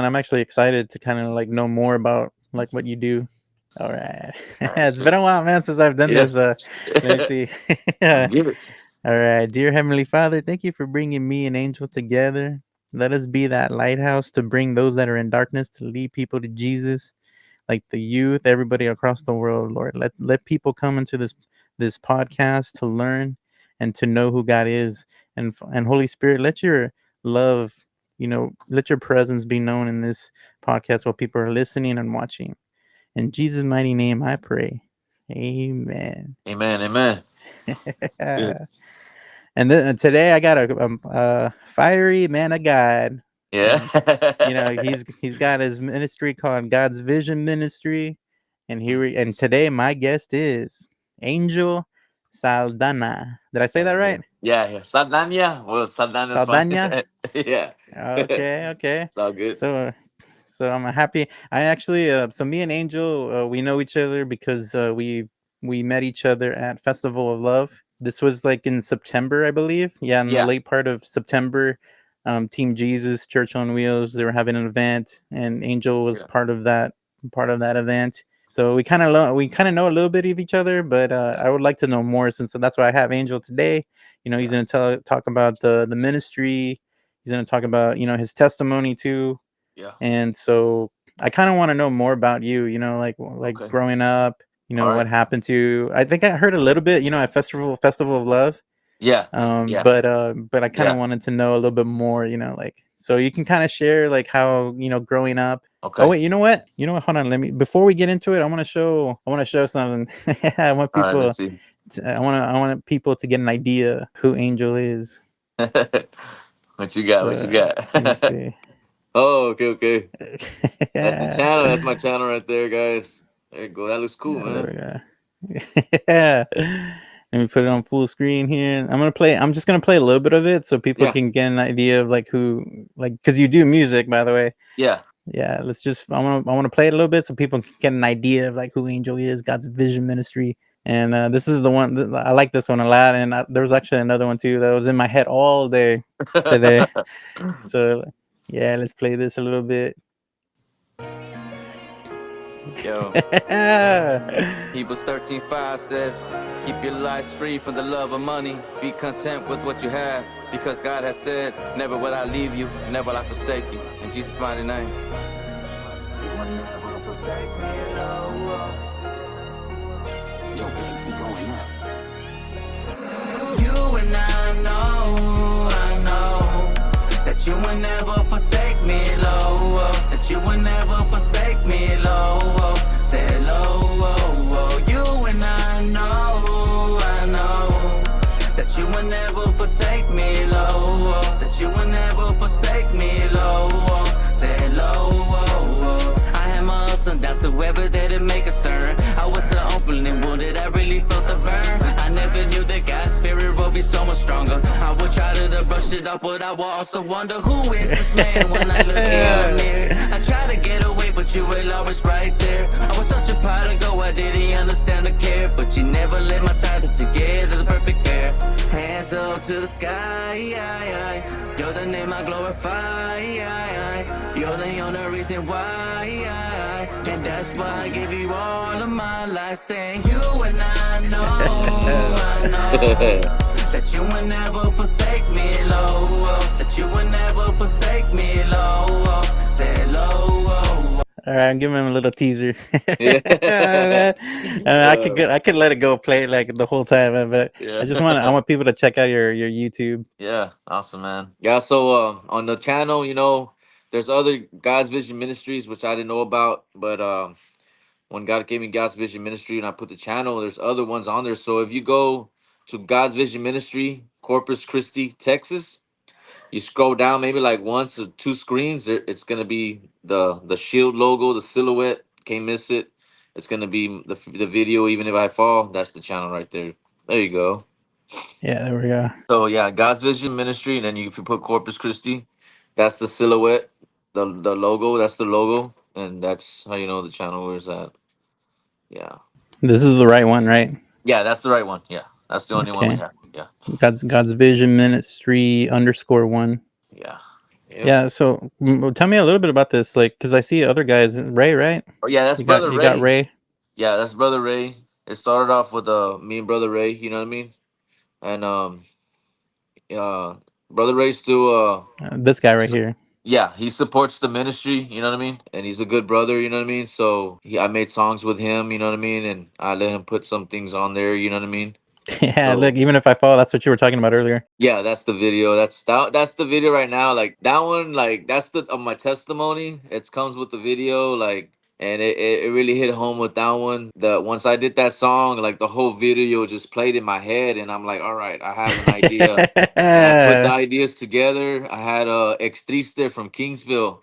And I'm actually excited to kind of like know more about like what you do. All right. All right, It's been sweet. a while, man, since I've done Yeah. this. Let me see. Let's Yeah. give it. All right. Dear Heavenly Father, thank you for bringing me and Angel together. Let us be that lighthouse to bring those that are in darkness to lead people to Jesus, like the youth, everybody across the world, Lord. Let people come into this podcast to learn and to know who God is. And Holy Spirit, let your love, let your presence be known in this podcast while people are listening and watching. In Jesus' mighty name, I pray. Amen. Amen. Amen. Good. And then today I got a fiery man of God. Yeah. And he's got his ministry called God's Vision Ministry. And Mhm. and today my guest is Angel Saldana. Did I say that right? Yeah. Yeah. Saldana. Well, Saldana's fine. Saldana? Yeah. Okay, okay. It's all good. So I'm happy. I actually so me and Angel we know each other because we met each other at Festival of Love. This was like in September, I believe. Yeah, in the Yeah. late part of September. Team Jesus, Church on Wheels, they were having an event, and Angel was Yeah. part of that event. So we kind of know a little bit of each other, but Yeah. I would like to know more, since that's why I have Angel today. He's Yeah. going to talk about the ministry. He's going to talk about his testimony too. Yeah. And so I kind of want to know more about you, like Okay. growing up, All right. what happened to you. I think I heard a little bit, at Festival of Love. Yeah. Yeah. But I kind of Yeah. wanted to know a little bit more, like, so you can kind of share like how, growing up. Oh Okay. wait, you know what? Hold on. Let me, before we get into it, I want to show something. I want All right. people Let's see. I want people to get an idea who Angel is. What you got? What you So got? let me see. Oh, okay. Okay. That's the Yeah. channel. That's my channel right there, guys. There you go. That looks cool, There man. we go. Yeah. Let me put it on full screen here. I'm just gonna play a little bit of it so people Yeah. can get an idea of like who, like, because you do music, by the way. Yeah. Yeah, I want to play it a little bit so people can get an idea of like who Angel is, God's Vision Ministry. And this is the one I like this one a lot. And there was actually another one too that was in my head all day today. So yeah, let's play this a little bit. Yo. Hebrews 13:5 says, keep your lives free from the love of money. Be content with what you have, because God has said, never will I leave you, never will I forsake you. In Jesus' mighty name. Yo, bass be going up. You and I know that you will never forsake me, Lord. That you will never forsake me, Lord. Say low, you and I know that you will never forsake me, Lord. That you will never forsake me, Lord. Say low, I had my ups and downs, whoever that it make a turn. I was so open and wounded, I really felt the burn. I never knew that God's spirit will be so much stronger. I would try to brush it off, but I will also wonder who is this man when I look in the mirror. I try to get away, but you were always right there. I was such a prodigal, I didn't understand the care, but you never let my sides together, the perfect pair. Hands up to the sky, you're the name I glorify. You're the only reason why, and that's why I give you all of my life. Saying you and I know that you will never forsake me, Lord. That you will never forsake me, Lord. Say low. All right, I'm giving him a little teaser. Yeah. I could let it go, play it like the whole time, but Yeah. I want people to check out your YouTube. Yeah, awesome, man. Yeah, so on the channel, there's other God's Vision Ministries which I didn't know about, but when God gave me God's Vision Ministry and I put the channel, there's other ones on there. So if you go to God's Vision Ministry, Corpus Christi, Texas, you scroll down maybe like once or two screens, it's gonna be the shield logo, the silhouette. Can't miss it. It's gonna be the video. Even if I fall, that's the channel right there. There you go. Yeah, there we go. So yeah, God's Vision Ministry, and then if you put Corpus Christi, that's the silhouette, the logo. That's the logo, and that's how you know the channel is at. Yeah, This is the right one, right? yeah, that's the right one. Yeah, that's the only one we Okay. have. Yeah, God's Vision Ministry _1. yeah. Yep. Yeah. So tell me a little bit about this, like, because I see other guys. Ray, right? Oh yeah, that's brother You got Ray. Ray. Yeah, that's brother Ray. It started off with me and brother Ray. You know what I mean? And uh, brother Ray still This guy right here. yeah, he supports the ministry, you know what I mean? And he's a good brother, you know what I mean? So I made songs with him, you know what I mean? And I let him put some things on there, you know what I mean? Yeah. So Look, even if I fall, that's what you were talking about earlier. yeah, that's the video. That's the video right now. Like that one, like that's the of my testimony. It comes with the video, like, and it really hit home with that one. The once I did that song, like the whole video just played in my head, and I'm like, all right, I have an idea, and I put the ideas together. I had Ex Triste from Kingsville,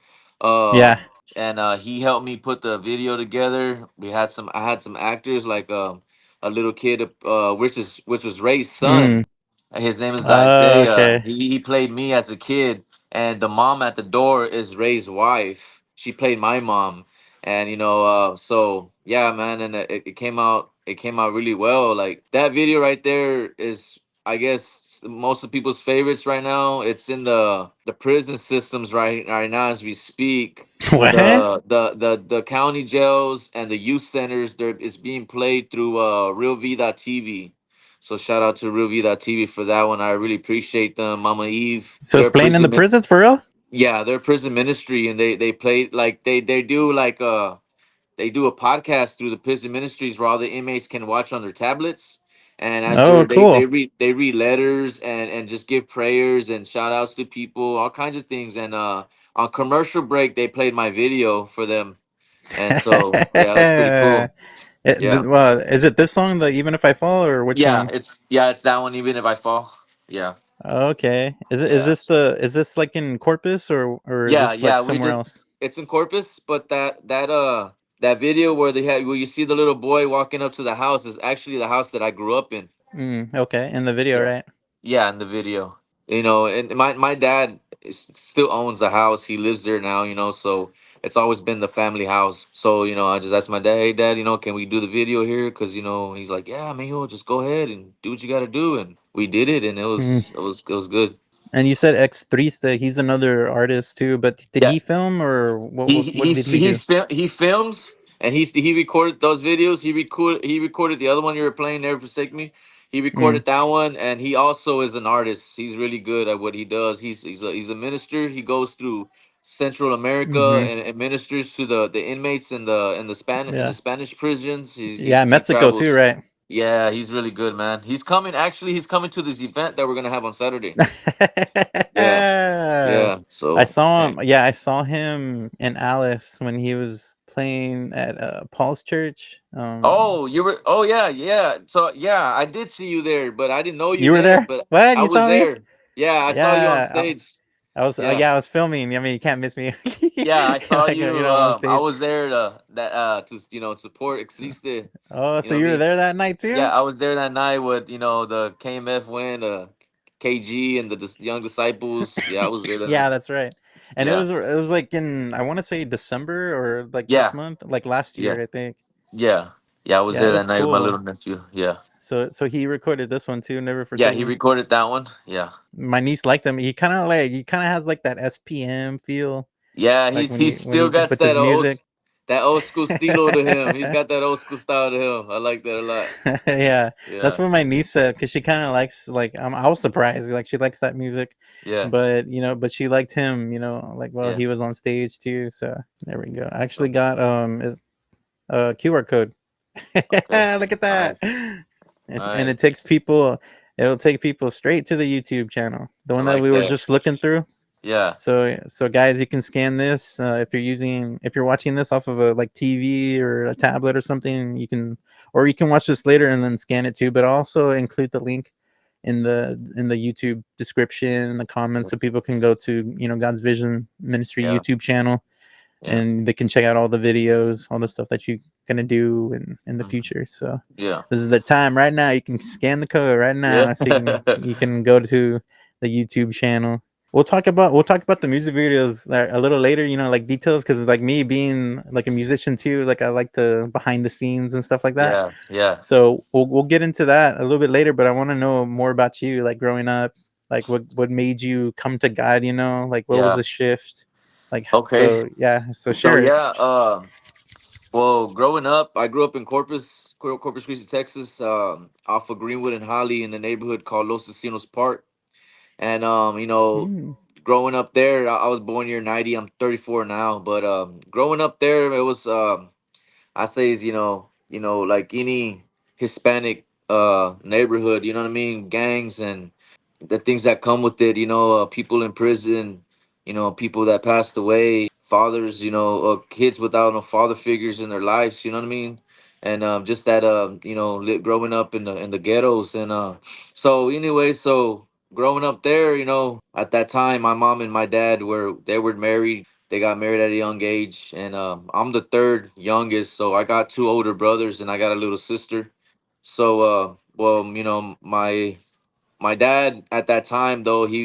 Yeah. and he helped me put the video together. I had some actors like a little kid, which was Ray's Mm. son. His name is Isaiah. Okay. He played me as a kid, and the mom at the door is Ray's wife. She played my mom, and so yeah, man, and it came out. It came out really well. Like that video right there is, I guess, most of people's favorites right now. It's in the prison systems right now as we speak. What? The county jails and the youth centers. There it's being played through Real Vida TV. So shout out to TV for that one. I really appreciate them. Mama Eve, So it's playing in the prisons for real? yeah, they're prison ministry, and they play like they do like they do a podcast through the prison ministries where all the inmates can watch on their tablets. And as Oh, cool. they read letters and just give prayers and shout outs to people, all kinds of things. And on commercial break they played my video for them. And so yeah, it was pretty cool. Yeah. Well, is it this song, the "Even If I Fall," or which one? It's that one, even if I fall. Yeah. Okay. Yeah. Is this like in Corpus, or is Yeah, this like yeah, we somewhere did. else? It's in Corpus, but that video where where you see the little boy walking up to the house is actually the house that I grew up in. Okay, in the video, Yeah. right? Yeah, in the video. And my dad still owns the house. He lives there now, so it's always been the family house. So, I just asked my dad, "Hey dad, can we do the video here?" Cuz he's like, "Yeah, man, just go ahead and do what you got to do." And we did it, and Mm. it was good. And you said X Trista, he's another artist too, but did Yeah. he film, or what did he do? He films, and he recorded those videos. He recorded the other one you were playing, "Never Forsake Me." He Mm, recorded that one, and he also is an artist. He's really good at what he does. He's a minister. He goes through Central America mm-hmm. and ministers to the inmates in the Yeah. Spanish prisons. Yeah, He Mexico too, travels. right? Yeah, he's really good, man. He's coming. Actually, he's coming to this event that we're gonna have on Saturday. Yeah, yeah. I So. saw him. Yeah, I saw him in Alice when he was playing at Paul's church. Oh, you were. Oh, yeah, yeah. So yeah, I did see you there, but I didn't know you You were then. there? But What? I You was saw me? there. Yeah, I saw you on Yeah, stage. I was. Yeah, Yeah, I was filming. I mean, you can't miss me. yeah, I saw Like, you. on I stage. was there to support So, Existe. oh, You so know you were me. there that night Yeah, too? I was there that night with the KMF win, KG and the young disciples. Yeah, I was there that Yeah, night. that's right. And Yeah, it was like in, I want to say December or like this yeah, month, like last yeah, year, I think. yeah, yeah. I was Yeah, there it that was night with my cool. little nephew. Yeah, So he recorded this one too, "Never yeah. Forsake He Me." recorded that one. Yeah. My niece liked him. He kind of has like that SPM feel, Yeah, like he's when still he got with his music. that old school stilo to him. He's got that old school style to him. I like that a lot. Yeah, that's Yeah, what my niece said, because she kind of likes, like, I was surprised, like, she likes that music, yeah, but but she liked him, like, well, yeah. he was on stage too. So there we go. I actually got a QR code. Okay, Look at that. nice, And it takes nice. people, it'll take people straight to the YouTube channel, the I one that like we were that. just looking through. Yeah, So guys, you can scan this, if you're watching this off of a like TV or a tablet or something, or you can watch this later and then scan it too. But I'll also include the link in the YouTube description and the comments, so people can go to God's Vision Ministry yeah, YouTube channel, yeah, and they can check out all the videos, all the stuff that you're gonna do in the mhm, future. So yeah, this is the time right now. You can scan the code right yeah, now, so you can go to the YouTube channel. We'll talk about the music videos a little later. Like details, because like me being like a musician too, like I like the behind the scenes and stuff like that. yeah, yeah. So we'll get into that a little bit later. But I want to know more about you, like growing up. Like what made you come to God, you know? Like what was Yeah. the shift? Like Okay. so yeah, so So sure. yeah. Well, growing up, I grew up in Corpus Christi, Texas, off of Greenwood and Holly in the neighborhood called Los Casinos Park. And Mm, growing up there, I was born year 90. I'm 34 now, but growing up there, it was I say is like any Hispanic neighborhood, you know what I mean, gangs and the things that come with it, people in prison, people that passed away, fathers, kids without no father figures in their lives, you know what I mean, and just that growing up in the ghettos, and so anyway, so growing up there, at that time, my mom and my dad were married. They got married at a young age, and I'm the third youngest, so I got two older brothers and I got a little sister. So, well, my dad at that time, though, he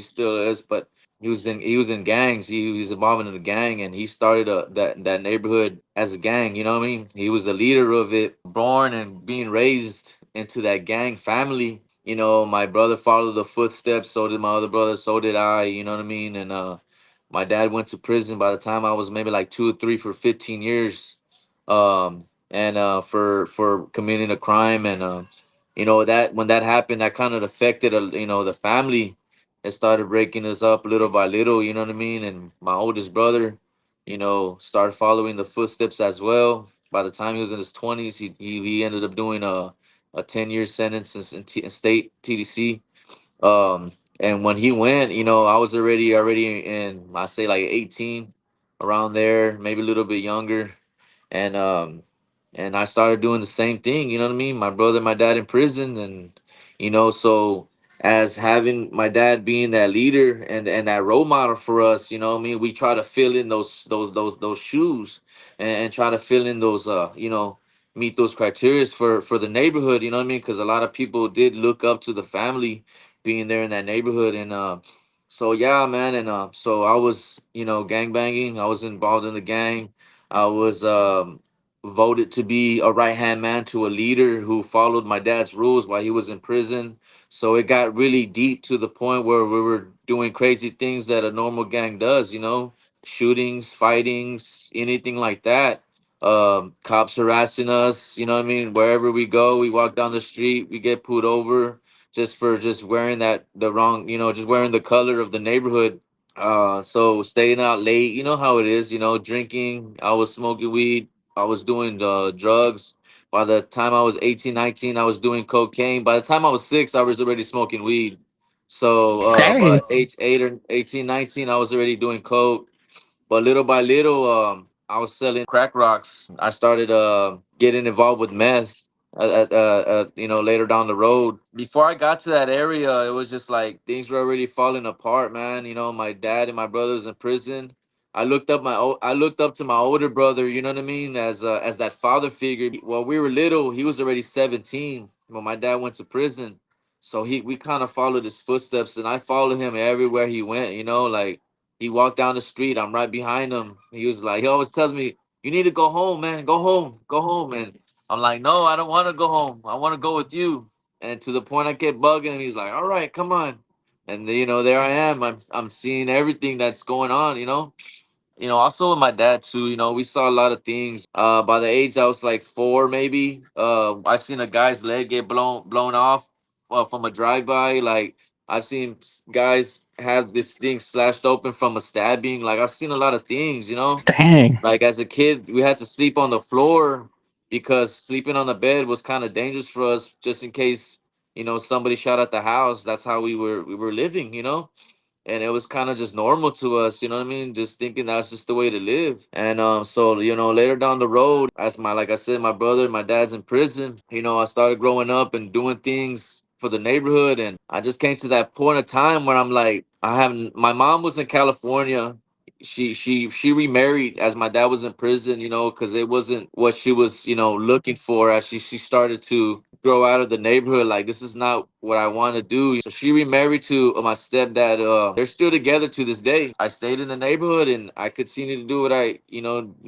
still is, but he was in gangs. He was involved in a gang, and he started that neighborhood as a gang. You know what I mean? He was the leader of it, born and being raised into that gang family. My brother followed the footsteps. So did my other brother. So did I. You know what I mean? And my dad went to prison by the time I was maybe like 2 or 3 for 15 years, and for committing a crime. And that when that happened, that kind of affected the family. It started breaking us up little by little. You know what I mean? And my oldest brother, started following the footsteps as well. By the time he was in his 20s, he ended up doing a 10-year sentence in state TDC. And when he went, I was already in, I say like 18, around there, maybe a little bit younger, and I started doing the same thing. You know what I mean? My brother, and my dad in prison, and so as having my dad being that leader and that role model for us, what I mean, we try to fill in those shoes, and try to fill in those meet those criterias for the neighborhood. You know what I mean? Because a lot of people did look up to the family being there in that neighborhood, and so yeah, man, and so I was gang banging. I was involved in the gang. I was voted to be a right hand man to a leader who followed my dad's rules while he was in prison. So it got really deep to the point where we were doing crazy things that a normal gang does, shootings, fightings, anything like that. Cops harassing us, you know what I mean? Wherever we go, we walk down the street, we get pulled over just for just wearing the wrong, just wearing the color of the neighborhood. So staying out late, you know how it is, drinking. I was smoking weed. I was doing drugs. By the time I was 18, 19, I was doing cocaine. By the time I was 6, I was already smoking weed. So, dang. but age 8 or 18, 19, I was already doing coke. But little by little, I was selling crack rocks. I started getting involved with meth. Later down the road. Before I got to that area, it was just like things were already falling apart, man. My dad and my brothers in prison. I looked up to my older brother. You know what I mean? As that father figure. While we were little, he was already 17 when my dad went to prison. So we kind of followed his footsteps, and I followed him everywhere he went. Like he walked down the street, I'm right behind him. He always tells me, "You need to go home, man. Go home." And I'm like, "No, I don't want to go home. I want to go with you." And to the point I kept bugging him. He's like, "All right, come on." And there I am. I'm seeing everything that's going on. Also with my dad too. We saw a lot of things. By the age I was like 4, maybe. I seen a guy's leg get blown off from a drive by. Like I've seen guys have this thing slashed open from a stabbing. Like I've seen a lot of things. Dang. Like as a kid, we had to sleep on the floor because sleeping on the bed was kind of dangerous for us, just in case somebody shot at the house. That's how we were living. And it was kind of just normal to us, you know what I mean? Just thinking that's just the way to live. And so later down the road, as like I said, my brother and my dad's in prison. I started growing up and doing things for the neighborhood, and I just came to that point of time where I'm like, I haven't. My mom was in California. She remarried as my dad was in prison, because it wasn't what she was looking for as she started to grow out of the neighborhood. Like, this is not what I want to do. So she remarried to my stepdad. They're still together to this day. I stayed in the neighborhood and I continued to do what I,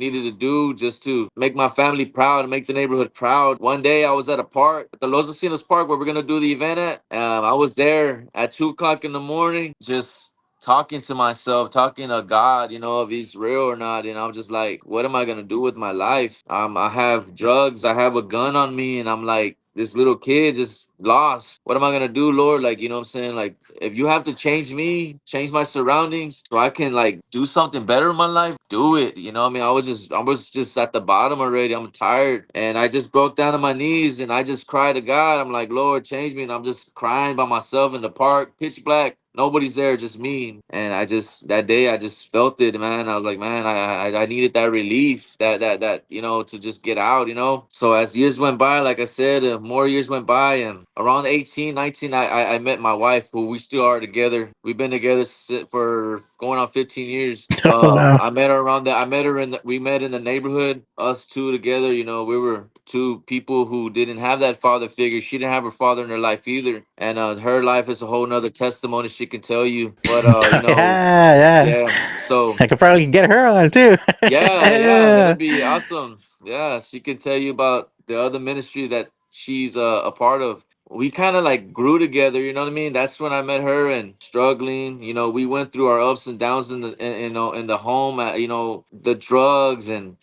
needed to do just to make my family proud and make the neighborhood proud. One day I was at a park, at the Los Asinos Park, where we're gonna do the event at. I was there at 2 o'clock in the morning, just talking to myself, talking to God, if he's real or not. And I'm just like, what am I gonna do with my life? I have drugs, I have a gun on me, and I'm like this little kid just lost. What am I gonna do, Lord? Like, you know what I'm saying? Like, if you have to change me, change my surroundings so I can like do something better in my life, do it. You know what I mean? I was just at the bottom already. I'm tired. And I just broke down on my knees and I just cried to God. I'm like, Lord, change me. And I'm just crying by myself in the park, pitch black. Nobody's there, just me. And I just that day I just felt it, man. I was like, man, I needed that relief, that to just get out. So as years went by, like I said, more years went by, and around 18, 19, I met my wife, who we still are together. We've been together for going on 15 years. Oh wow. I met her around that. I met her we met in the neighborhood, us two together. We were two people who didn't have that father figure. She didn't have her father in her life either. And her life is a whole nother testimony she can tell you. But, Yeah, yeah. yeah. So, I could probably get her on too. yeah, yeah, that'd be awesome. Yeah, she can tell you about the other ministry that she's a part of. We kind of like grew together, you know what I mean? That's when I met her, and struggling. We went through our ups and downs in the home, the drugs, and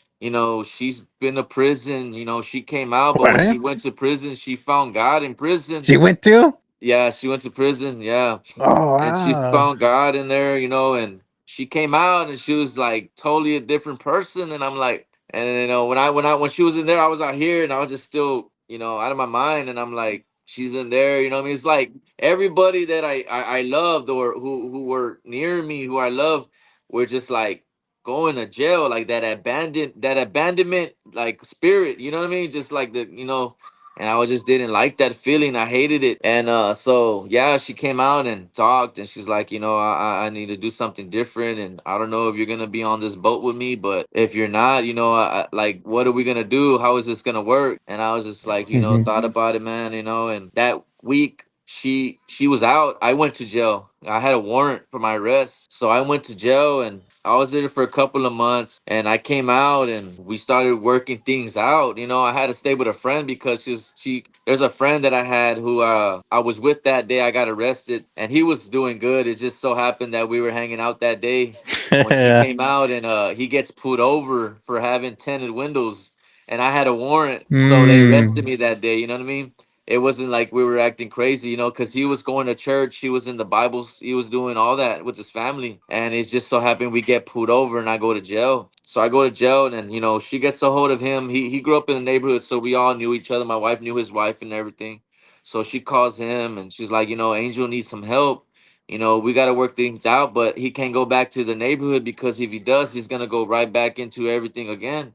she's been to prison. She came out, but when What? she went to prison, she found God in prison. She went to? Yeah, she went to prison. Yeah, Oh and she wow. found God in there, and she came out and she was like totally a different person. And I'm like, and when she was in there, I was out here and I was just still, out of my mind. And I'm like, she's in there, you know what I mean? It's like everybody that I loved, or who were near me, who I love, were just like going to jail, like that abandonment like spirit, you know what I mean? Just like and I just didn't like that feeling. I hated it. And so yeah, she came out and talked, and she's like, I need to do something different, and I don't know if you're gonna be on this boat with me, but if you're not, like, what are we gonna do? How is this gonna work? And I was just like, Mhm. thought about it, man, and that week she was out. I went to jail. I had a warrant for my arrest, so I went to jail, and I was there for a couple of months, and I came out and we started working things out. I had to stay with a friend because there's a friend that I had who I was with that day I got arrested, and he was doing good. It just so happened that we were hanging out that day when she Yeah. came out, and he gets pulled over for having tinted windows, and I had a warrant, so they arrested Mm. me that day. You know what I mean? It wasn't like we were acting crazy, because he was going to church, he was in the Bibles, he was doing all that with his family, and it just so happened we get pulled over and I go to jail. So I go to jail, and then she gets a hold of him. He grew up in the neighborhood, so we all knew each other. My wife knew his wife and everything. So she calls him and she's like, Angel needs some help. We got to work things out, but he can't go back to the neighborhood because if he does, he's gonna go right back into everything again.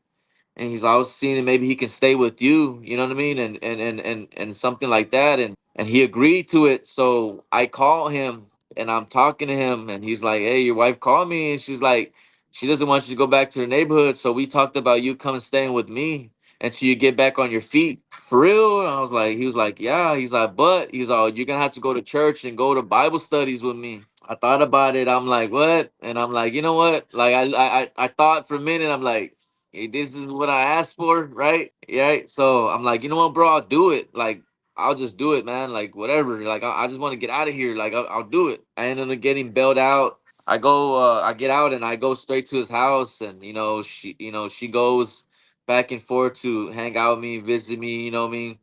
And he's always seeing that maybe he can stay with you, you know what I mean, and something like that. And he agreed to it. So I call him and I'm talking to him, and he's like, hey, your wife called me, and she's like, she doesn't want you to go back to the neighborhood, so we talked about you coming staying with me until you get back on your feet. For real? And I was like, he was like, yeah. He's like, but he's all, you're gonna have to go to church and go to Bible studies with me. I thought about it. I'm like, what? And I'm like, you know what? Like, I thought for a minute. I'm like, hey, this is what I asked for, right? Yeah. So I'm like, you know what, bro? I'll do it. Like, I'll just do it, man. Like, whatever. Like, I just want to get out of here. Like, I'll do it. I ended up getting bailed out. I get out and I go straight to his house, and she goes back and forth to hang out with me, visit me. You know what I mean?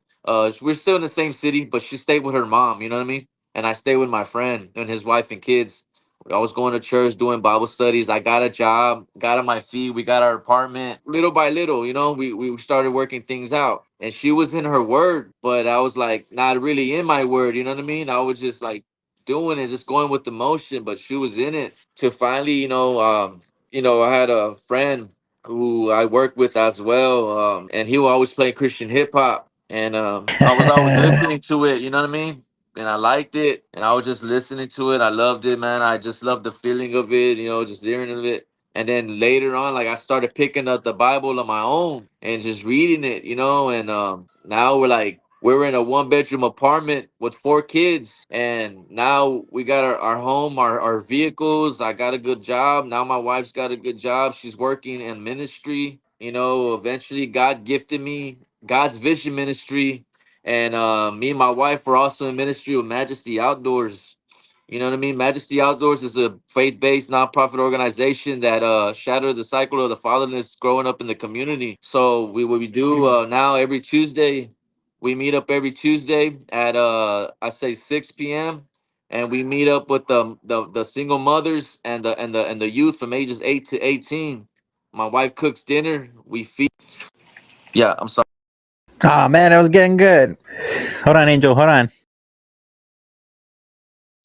We're still in the same city, but she stayed with her mom. You know what I mean? And I stayed with my friend and his wife and kids. I was going to church, doing Bible studies. I got a job, got on my feet. We got our apartment. Little by little, we started working things out. And she was in her word, but I was like not really in my word. You know what I mean? I was just like doing it, just going with the motion, but she was in it. To finally, I had a friend who I worked with as well, and he would always play Christian hip hop, and I was always listening to it. You know what I mean? And I liked it, and I was just listening to it. I loved it, man. I just loved the feeling of it, just hearing of it. And then later on, like, I started picking up the Bible on my own and just reading it, and now we're like We were in a 1 bedroom apartment with 4 kids, and now we got our home, our vehicles. I got a good job. Now my wife's got a good job. She's working in ministry. You know, eventually God gifted me God's Vision Ministry. And me and my wife were also in ministry with Majesty Outdoors. You know what I mean? Majesty Outdoors is a faith-based nonprofit organization that shattered the cycle of the fatherless growing up in the community. So we what we do now every Tuesday, we meet up every Tuesday at I say 6 p.m. and we meet up with the single mothers and the youth from ages 8 to 18. My wife cooks dinner. We feed. Yeah, I'm Oh man, it was getting good. Hold on, Angel. Hold on.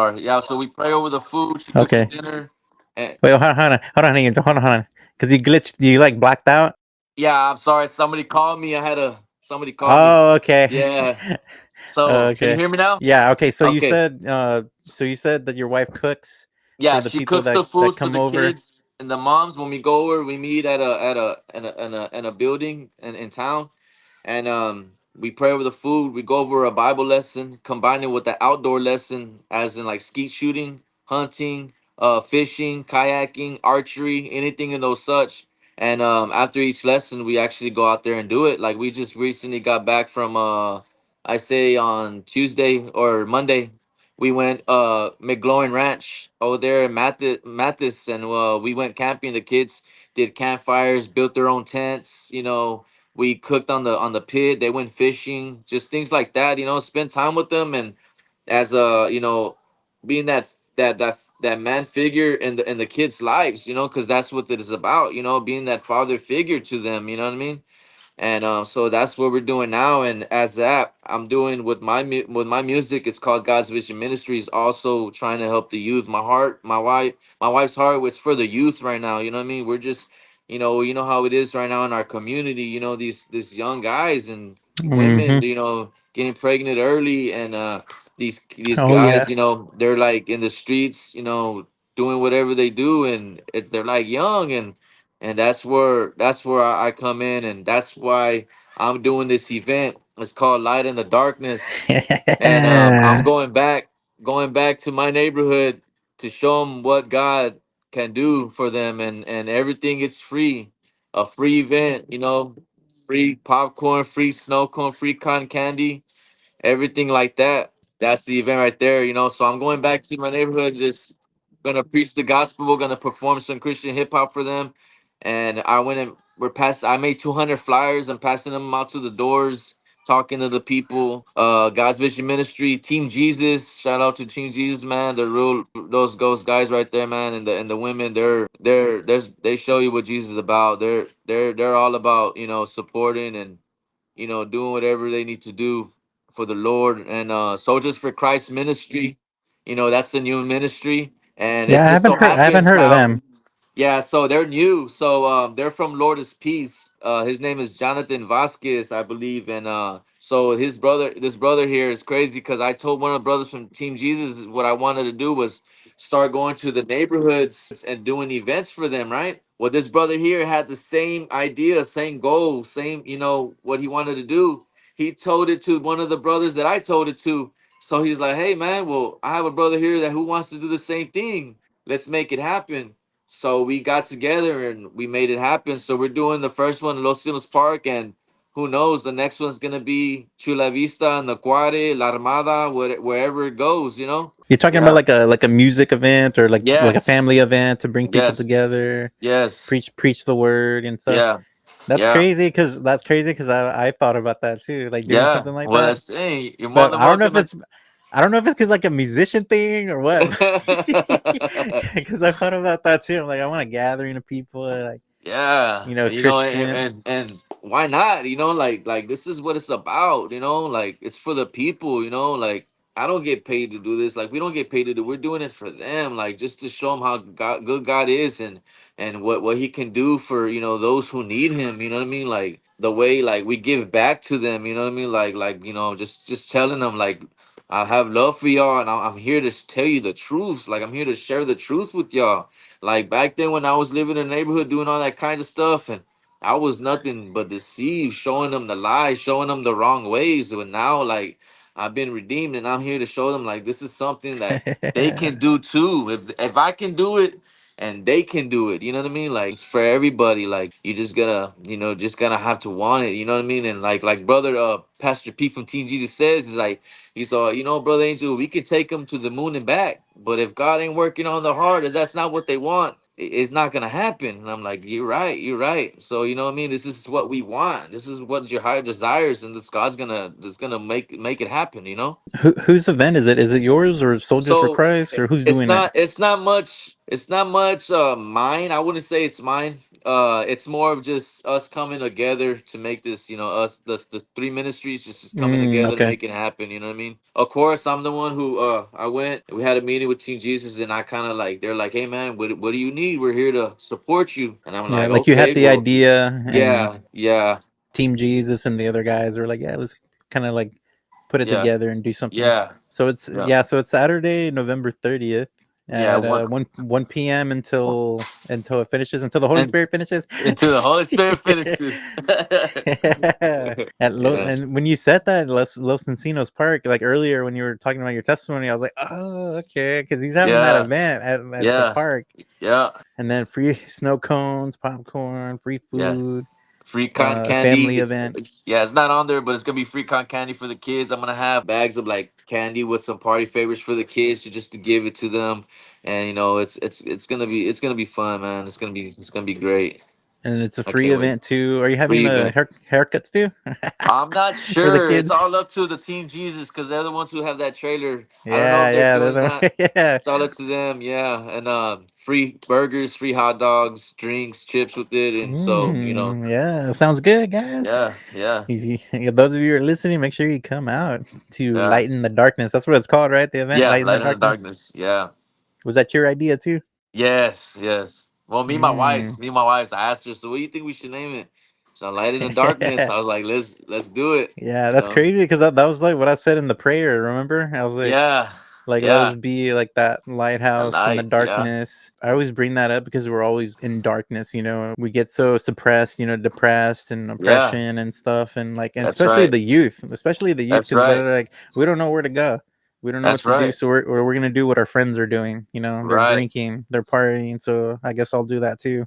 sorry. Yeah, so we pray over the food. She cooks the Okay. dinner. And Wait, hold on, Angel. Hold on. Because you glitched. You like blacked out. yeah, I'm sorry. Somebody called me. Somebody called me. Oh, okay. Yeah. So can you Okay. hear me now? Yeah. Okay. So you Okay. said. So you said that your wife cooks Yeah, for the she people cooks the that foods for come the over. kids and the moms. When we go over, we meet in a building in town, and we pray over the food. We go over a Bible lesson, combine it with the outdoor lesson, as in like skeet shooting, hunting, fishing, kayaking, archery, anything in those such. And after each lesson, we actually go out there and do it. Like we just recently got back from I say on Tuesday or Monday, we went McGloin Ranch over there in Mathis, and we went camping. The kids did campfires, built their own tents. You know, we cooked on the pit. They went fishing, just things like that. You know, spend time with them, and as being that man figure in the kids' lives. You know, because that's what it is about. You know, being that father figure to them. You know what I mean? And so that's what we're doing now. And as that, I'm doing with with my music. It's called God's Vision Ministries. Also trying to help the youth. My heart, my wife's heart was for the youth right now. You know what I mean? We're just, you know how it is right now in our community. You know, these young guys and women. Mm-hmm. Getting pregnant early, and these Oh guys. yeah. They're like in the streets. Doing whatever they do, and they're like young, and that's where I come in, and that's why I'm doing this event. It's called Light in the Darkness, and I'm going back to my neighborhood to show them what God can do for them, and everything is free, a free event, free popcorn, free snow cone, free cotton candy, everything like that. That's the event right there, So I'm going back to my neighborhood, just gonna preach the gospel. We're gonna perform some Christian hip hop for them, and I went and we're pass. I made 200 flyers and passing them out to the doors, talking to the people. God's Vision Ministry, Team Jesus. Shout out to Team Jesus, man. The real those ghost guys right there, man, and the women. They show you what Jesus is about. They're all about supporting and doing whatever they need to do for the Lord. And Soldiers for Christ ministry, that's the new ministry. And it Yeah, just so I haven't happens heard of how, them. yeah, so they're new. So they're from Lord is Peace. His name is Jonathan Vasquez, I believe. And so this brother here is crazy because I told one of the brothers from Team Jesus what I wanted to do was start going to the neighborhoods and doing events for them, right? Well, this brother here had the same idea, same goal, same, what he wanted to do. He told it to one of the brothers that I told it to. So he's like, hey man, well, I have a brother here that who wants to do the same thing. Let's make it happen. So we got together and we made it happen. So we're doing the first one in Los Cinos Park, and who knows, the next one's gonna be Chula Vista and the Cuare, La Armada, wherever it goes. You're talking about Yeah. like a music event or like a Yes. family event to bring people Yes. together, Yes. preach the word and stuff. Yeah. That's Yeah. crazy because I thought about that too, like doing Yeah. something like Well, that. that's saying you're more But than welcome. I don't know if it's because like a musician thing or what. Because I thought about that too. I'm like, I want a gathering of people, like Yeah, and, Christian. and why not? Like this is what it's about. Like it's for the people. Like I don't get paid to do this. Like we don't get paid to do. We're doing it for them. Like just to show them how good God is, and what He can do for those who need Him. You know what I mean? Like the way like we give back to them. You know what I mean? Like just telling them like I have love for y'all, and I'm here to tell you the truth. Like I'm here to share the truth with y'all. Like back then when I was living in the neighborhood doing all that kind of stuff, and I was nothing but deceived, showing them the lies, showing them the wrong ways. But now, like, I've been redeemed, and I'm here to show them like this is something that they can do too. If I can do it, and they can do it, you know what I mean? Like, it's for everybody. Like, you just gotta, just gotta have to want it. You know what I mean? And like brother, Pastor P from Team Jesus says, is like, he's brother Angel, we could take them to the moon and back, but if God ain't working on the heart, if that's not what they want, it's not gonna happen. And I'm like, you're right, you're right. So you know what I mean? This is what we want. This is what your heart desires, and this God's gonna make it happen. You know. Whose event is it? Is it yours or Soldiers for So Christ or who's it's doing it? not it's not much mine. I wouldn't say it's mine. It's more of just us coming together to make this, us the three ministries just coming together to Okay. make it happen, you know what I mean? Of course, I'm the one who I went, we had a meeting with Team Jesus, and I kind of like, they're like, "Hey man, what do you need? We're here to support you." And I'm Yeah, like, like you had "Okay, the well, idea, and yeah, yeah, Team Jesus and the other guys were like, yeah, let's kind of like put it yeah, together and do something. yeah, So it's yeah, yeah, so it's Saturday, November 30th yeah, at 1 p.m. until it finishes, until the Holy and Spirit finishes. until the Holy Spirit finishes. Yeah. And when you said that Los Encinos Park, like earlier when you were talking about your testimony, I was like, oh, okay, because he's having that Yeah, event at the yeah, park, yeah, and then free snow cones, popcorn, free yeah. food, Free cotton candy. family event. Yeah, it's not on there, but it's gonna be free cotton candy for the kids. I'm gonna have bags of like candy with some party favors for the kids to just to give it to them, and it's gonna be fun, man. It's gonna be great. And it's a I free can't wait. event too. Are you having Free a event. haircuts too I'm not for the sure. It's kids? all up to the Team Jesus because they're the ones who have that trailer. I don't know Yeah, if they're yeah, doing that. yeah. It's all up to them. Yeah, and free burgers, free hot dogs, drinks, chips with it, and so Yeah, sounds good, guys. yeah, yeah, Those of you who are listening, make sure you come out to yeah, lighten the darkness. That's what it's called, right? The event, yeah. lighten the Light in the darkness. darkness. Yeah. Was that your idea too? Yes, yes. Well, Mm. me and my wife, I asked her, so what do you think we should name it? So Light in the Darkness. I was like, let's do it. Yeah, You that's know? crazy because that was like what I said in the prayer. Remember, I was Yeah, like, let yeah. us be like that A lighthouse in the light, yeah, darkness. I always bring that up because we're always in darkness, we get so suppressed, depressed and yeah. oppression and stuff. And like, and That's especially right. the youth, That's because right. they're like, we don't know where to go. We don't know what That's to do. right. So we're going to do what our friends are doing. They're Right. drinking, they're partying. So I guess I'll do that too.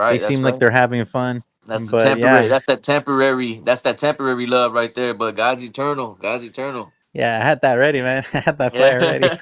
They Right. That's seem like right. they're having fun. That's the But temporary. yeah, That's that temporary. That's that temporary love right there. But God's eternal. God's eternal. yeah, I had that ready, man. I had that Yeah. fire ready.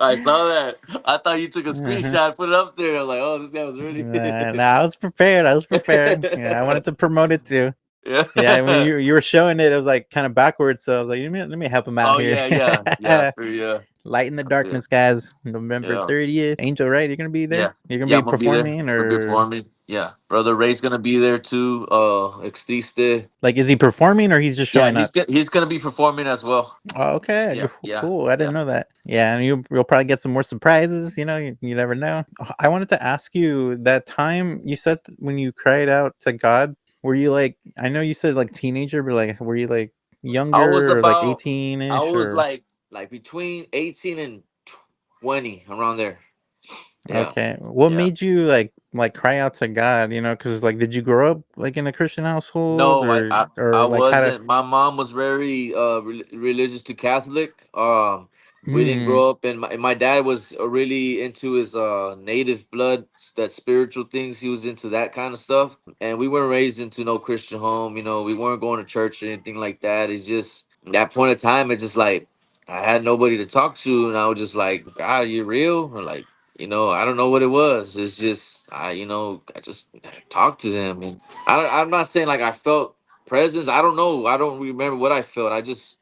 I saw that. I thought you took a Uh-huh. screenshot, put it up there. I was like, oh, this guy was ready. Nah, I was prepared. I was prepared. Yeah, I wanted to promote it too. Yeah. Yeah, when you were showing it, it was like kind of backwards. So I was like, let me help him out Oh here. yeah, yeah, yeah. For yeah, Light in the yeah, darkness, guys. November yeah, 30th. Angel, right? You're gonna be there. yeah. You're gonna Yeah, be I'm gonna be there. performing, Gonna be or performing. Yeah, brother Ray's gonna be there too. Extriste. like, is he performing or he's just Yeah, showing up? he's gonna be performing as well. Oh, okay, Yeah, yeah, cool. I yeah. didn't know that. Yeah, and you'll probably get some more surprises. You never know. I wanted to ask you that time you said when you cried out to God. Were you like? I know you said like teenager, but like, were you like I was younger or like about. I 18ish was or? like between 18 and 20 around there. Yeah, Okay. What yeah. made you like cry out to God, because like did you grow up like in a Christian household, No, I or like how to wasn't. My mom was very religious to Catholic. We didn't mm, grow up, and my dad was really into his native blood, that spiritual things. He was into that kind of stuff, and we weren't raised into no Christian home. We weren't going to church or anything like that. It's just that point of time. It's just like I had nobody to talk to, and I was just like, God, are you real? Or like, I don't know what it was. It's just I just talked to him, and I'm not saying like I felt presence. I don't know. I don't remember what I felt. I just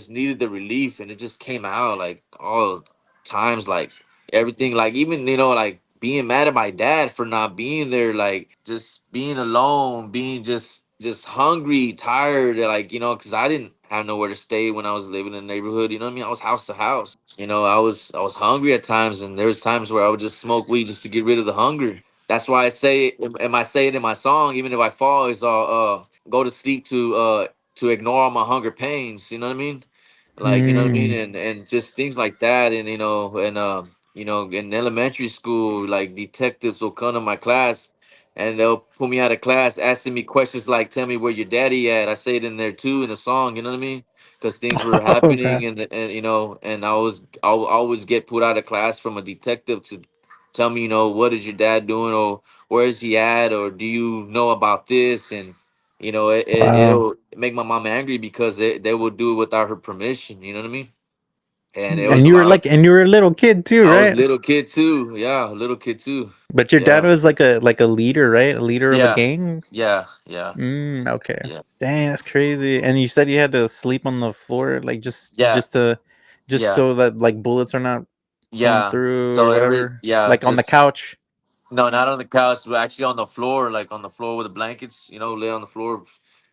needed the relief, and it just came out like all times, like everything, like even like being mad at my dad for not being there, like just being alone, being just hungry, tired, like because I didn't have nowhere to stay when I was living in the neighborhood. You know what I mean? I was house to house. I was hungry at times, and there's times where I would just smoke weed just to get rid of the hunger. That's why I say it, and I say it in my song. Even if I fall, is go to sleep to ignore all my hunger pains. You know what I mean? Like mm, and just things like that. And in elementary school, like detectives will come to my class, and they'll pull me out of class asking me questions like, "Tell me where your daddy at." I say it in there too in the song. You know what I mean? Because things were Oh happening, god. and and I'll always get put out of class from a detective to tell me, what is your dad doing, or where is he at, or do you know about this, and Wow. it'll make my mom angry because they will do it without her permission. You know what I mean? And it was And a you were lot of. like, and you were a little kid too, I was right? little kid too. Yeah, a little kid too. But your dad Yeah, was like a leader, right? A leader of a yeah, gang. yeah, yeah, Okay. yeah, Dang, that's crazy. And you said you had to sleep on the floor, like yeah, just yeah, so that like bullets are not going yeah. through or So whatever. yeah, Like on the just couch, no, not on the couch, but actually on the floor, like on the floor with the blankets. Lay on the floor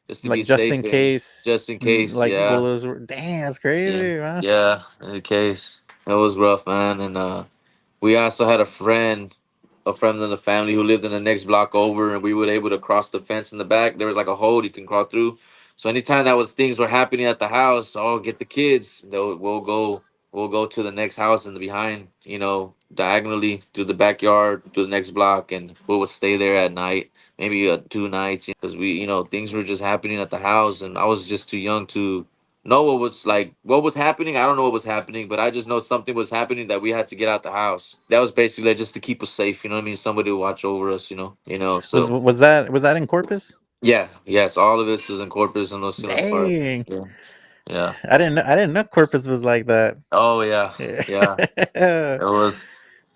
just to be like just safe in and case, just in case. like Yeah, bullets were. Dang, that's yeah, crazy, man. yeah. In case it was rough, man, and we also had a friend of the family who lived in the next block over, and we were able to cross the fence in the back. There was like a hole you can crawl through. So anytime that was things were happening at the house, oh, get the kids. We'll go to the next house in the behind, diagonally through the backyard to the next block, and we would stay there at night, maybe 2 nights, because things were just happening at the house, and I was just too young to know what was happening. I don't know what was happening, but I just know something was happening that we had to get out the house. That was basically just to keep us safe. You know what I mean? Somebody to watch over us. Was So was that in Corpus? yeah, yes, all of this is in Corpus and Los Cinos Park. Dang, Yeah, yeah. I didn't know Corpus was like that. Oh yeah, yeah. Yeah.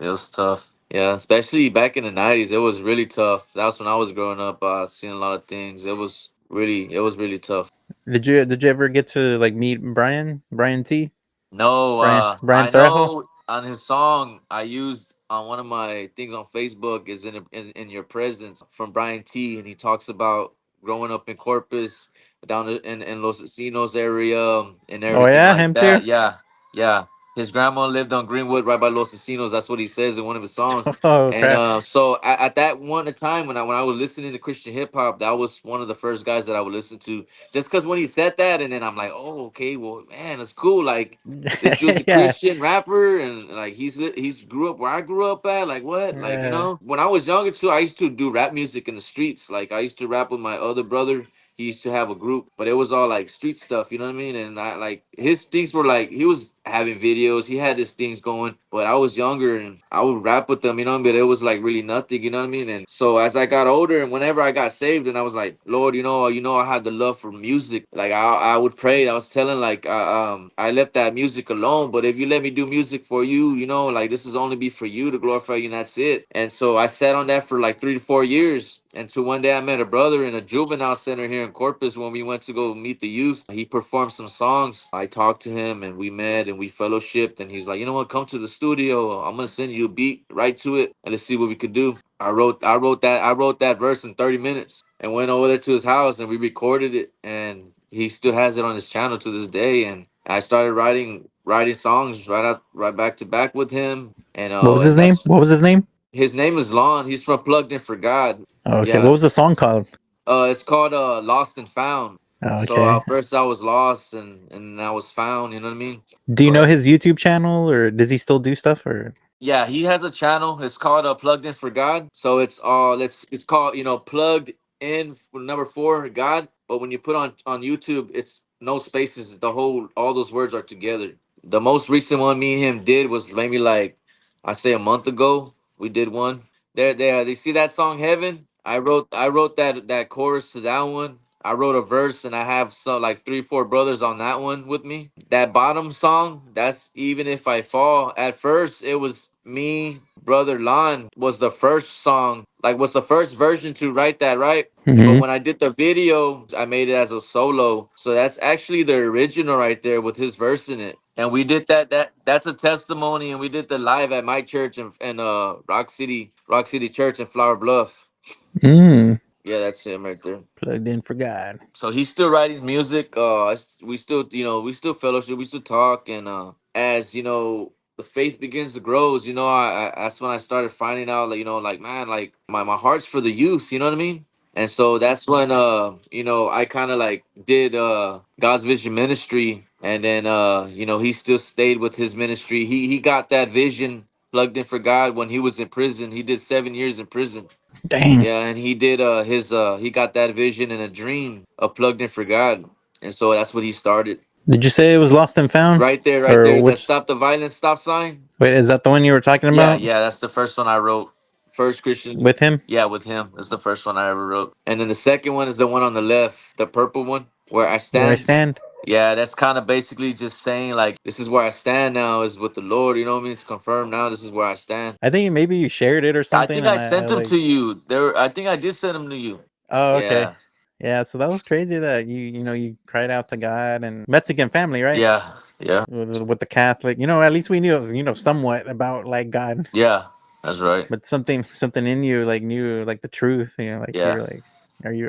It was tough. Yeah, especially back in the '90s, it was really tough. That's when I was growing up. Seeing a lot of things. It was really tough. Did you ever get to like meet Brian T? No, Brian I Trejo? know on his song I used on one of my things on Facebook is in your presence from Brian T, and he talks about growing up in Corpus, down in Los Encinos area, and Oh everything yeah, like him too. that. Yeah, yeah. His grandma lived on Greenwood, right by Los Encinos. That's what he says in one of his songs. Oh And crap. so at that one time when I was listening to Christian hip hop, that was one of the first guys that I would listen to. Just because when he said that, and then I'm like, oh, okay, well, man, that's cool. Like this dude's a Yeah. Christian rapper, and like he's grew up where I grew up at. Like what? Like Yeah. when I was younger too, I used to do rap music in the streets. Like I used to rap with my other brother. He used to have a group, but it was all like street stuff. You know what I mean? And I like his things were like he was having videos. He had his things going, but I was younger and I would rap with them. But it was like really nothing. You know what I mean? And so as I got older, and whenever I got saved, and I was like, Lord, I had the love for music. Like I would pray. I was telling like I left that music alone, but if you let me do music for you, like this is only be for you to glorify you, and that's it. And so I sat on that for like 3 to 4 years. Until one day I met a brother in a juvenile center here in Corpus when we went to go meet the youth. He performed some songs. I talked to him and we met and we fellowshipped. And he's like, you know what? Come to the studio. I'm gonna send you a beat, right to it, and let's see what we could do. I wrote that verse in 30 minutes and went over there to his house and we recorded it, and he still has it on his channel to this day. And I started writing songs right back to back with him. And What was his and name? that's What was his name? his name is Lon. He's from Plugged In for God. Oh, okay. What Yeah. was the song called? It's called Lost and Found. Oh, So okay. first I was lost and I was found, you know what I mean? Do you know But his YouTube channel, or does he still do stuff? Or yeah, he has a channel. It's called Plugged In for God. So it's called, Plugged In for number 4 God. But when you put on YouTube, it's no spaces. All those words are together. The most recent one me and him did was maybe like I say a month ago. We did one. There. They see that song Heaven? I wrote that chorus to that one. I wrote a verse and I have some like 3, 4 brothers on that one with me. That bottom song, that's Even If I Fall. At first, it was me, brother Lon was the first song, like was the first version to write that, right? But hmm when I did the video, I made it as a solo. So that's actually the original right there with his verse in it. And we did that's a testimony, and we did the live at my church and Rock City Church in Flower Bluff. mm, Yeah, that's him right there. plugged in for God. So he's still writing music. We still, we still fellowship, we still talk, and as the faith begins to grow, that's when I started finding out, like, like man, like my heart's for the youth. You know what I mean? And so that's when I kind of like did God's Vision Ministry, and then he still stayed with his ministry. He got that vision plugged in for God when he was in prison. He did 7 years in prison. Dang. Yeah, and he did his he got that vision and a dream of plugged in for God, and so that's what he started. Did you say it was Lost and Found? Right Or there, that which? stop the violence stop sign. Wait, is that the one you were talking Yeah, about yeah, that's the first one I wrote. First Christian. with him? Yeah, with him. That's the first one I ever wrote. And then the second one is the one on the left, the purple one, where I Where I stand. stand? Yeah, that's kind of basically just saying like this is where I stand now is with the Lord. You know what I mean? It's confirmed now. This is where I stand. I think maybe you shared it or I something, think and I I sent them like. to you. There, I think I did send them to you. Oh, okay. Yeah, Yeah, so that was crazy that you cried out to God and Mexican family, right? yeah, yeah, With the Catholic, at least we knew it was, somewhat about like God, yeah. That's right. but something in you like knew like the truth, like Yeah, you're like,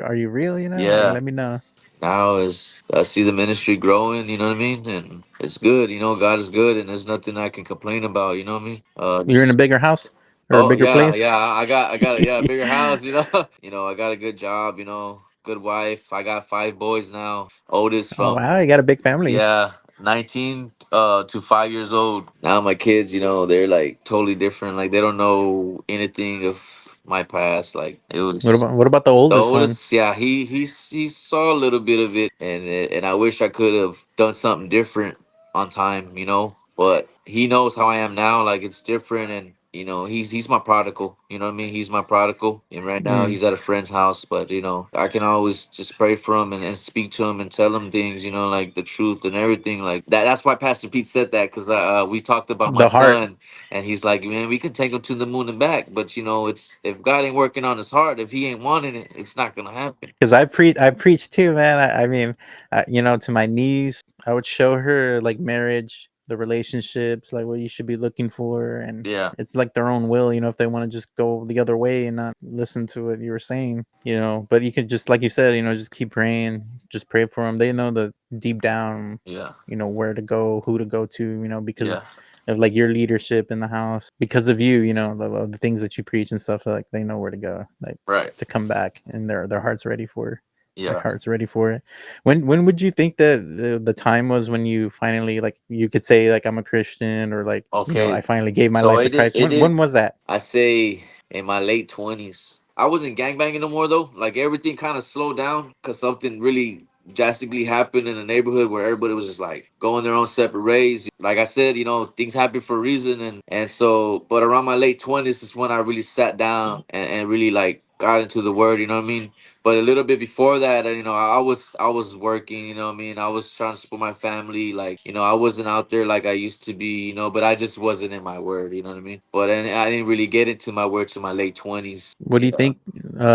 are you real? Like yeah. let me know. Now is I see the ministry growing. You know what I mean? And it's good. You know, God is good, and there's nothing I can complain about. You know what I mean? You're in a Just bigger house or a oh bigger yeah, place. yeah. I got a yeah, bigger house. You know, you know. I got a good job. You know, good wife. I got 5 boys now. Oldest Oh from wow, you got a big family. yeah, 19 to 5 years old. Now my kids, you know, they're like totally different. Like they don't know anything of my past. Like it was What about the the oldest one? oldest, yeah, he saw a little bit of it, and I wish I could have done something different on time, you know. But he knows how I am now. Like it's different, and you know he's my prodigal. You know what I mean? He's my prodigal, and right now Mm, he's at a friend's house. But you know I can always just pray for him and speak to him and tell him things. You know, like the truth and everything. Like that. That's why Pastor Pete said that because we talked about my the heart. son and he's like, man, we could take him to the moon and back, but you know, it's if God ain't working on his heart, if he ain't wanting it, it's not gonna happen. Because I preach too, man. I mean, to my niece, I would show her like marriage, the relationships, like what you should be looking for, and Yeah, it's like their own will, if they want to just go the other way and not listen to what you were saying, But you could just, like you said, just keep praying, just pray for them. They know the deep down, yeah, where to go, who to go to, yeah, because of like your leadership in the house, because of you, of the things that you preach and stuff. Like they know where to go, like right, to come back, and their heart's ready for it. Their yeah. heart's ready for it. When would you think that the time was when you finally, like, you could say like I'm a Christian, or like, I Okay, finally gave my so life to Christ? it When did. was that? I say in my late 20s. I wasn't gangbanging no more though. Like everything kind of slowed down because something really drastically happened in the neighborhood where everybody was just like going their own separate ways. Like I said, you know, things happen for a reason, and so. But around my late 20s is when I really sat down and really like got into the word. You know what I mean? But a little bit before that, you know, I was working. You know what I mean? I was trying to support my family. Like you know, I wasn't out there like I used to be. You know, but I just wasn't in my word. You know what I mean? But and I didn't really get into my word to my late 20s. What do you Yeah. think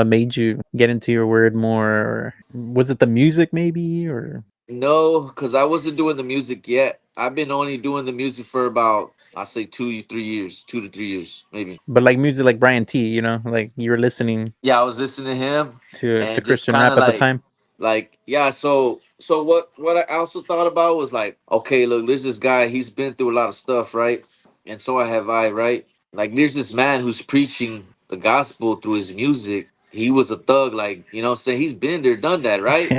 made you get into your word more? Or was it the music maybe? Or No, because I wasn't doing the music yet. I've been only doing the music for about I say 2 3 years, 2 to 3 years maybe. but like music like Brian T, like you were listening Yeah, I was listening to him to and just Christian kind rap of at the time? like yeah. So what I also thought about was like, okay, look, there's this guy. He's been through a lot of stuff, right? And so I have I, right? Like there's this man who's preaching the gospel through his music. He was a thug, like you know, what I'm saying he's been there, done that, right?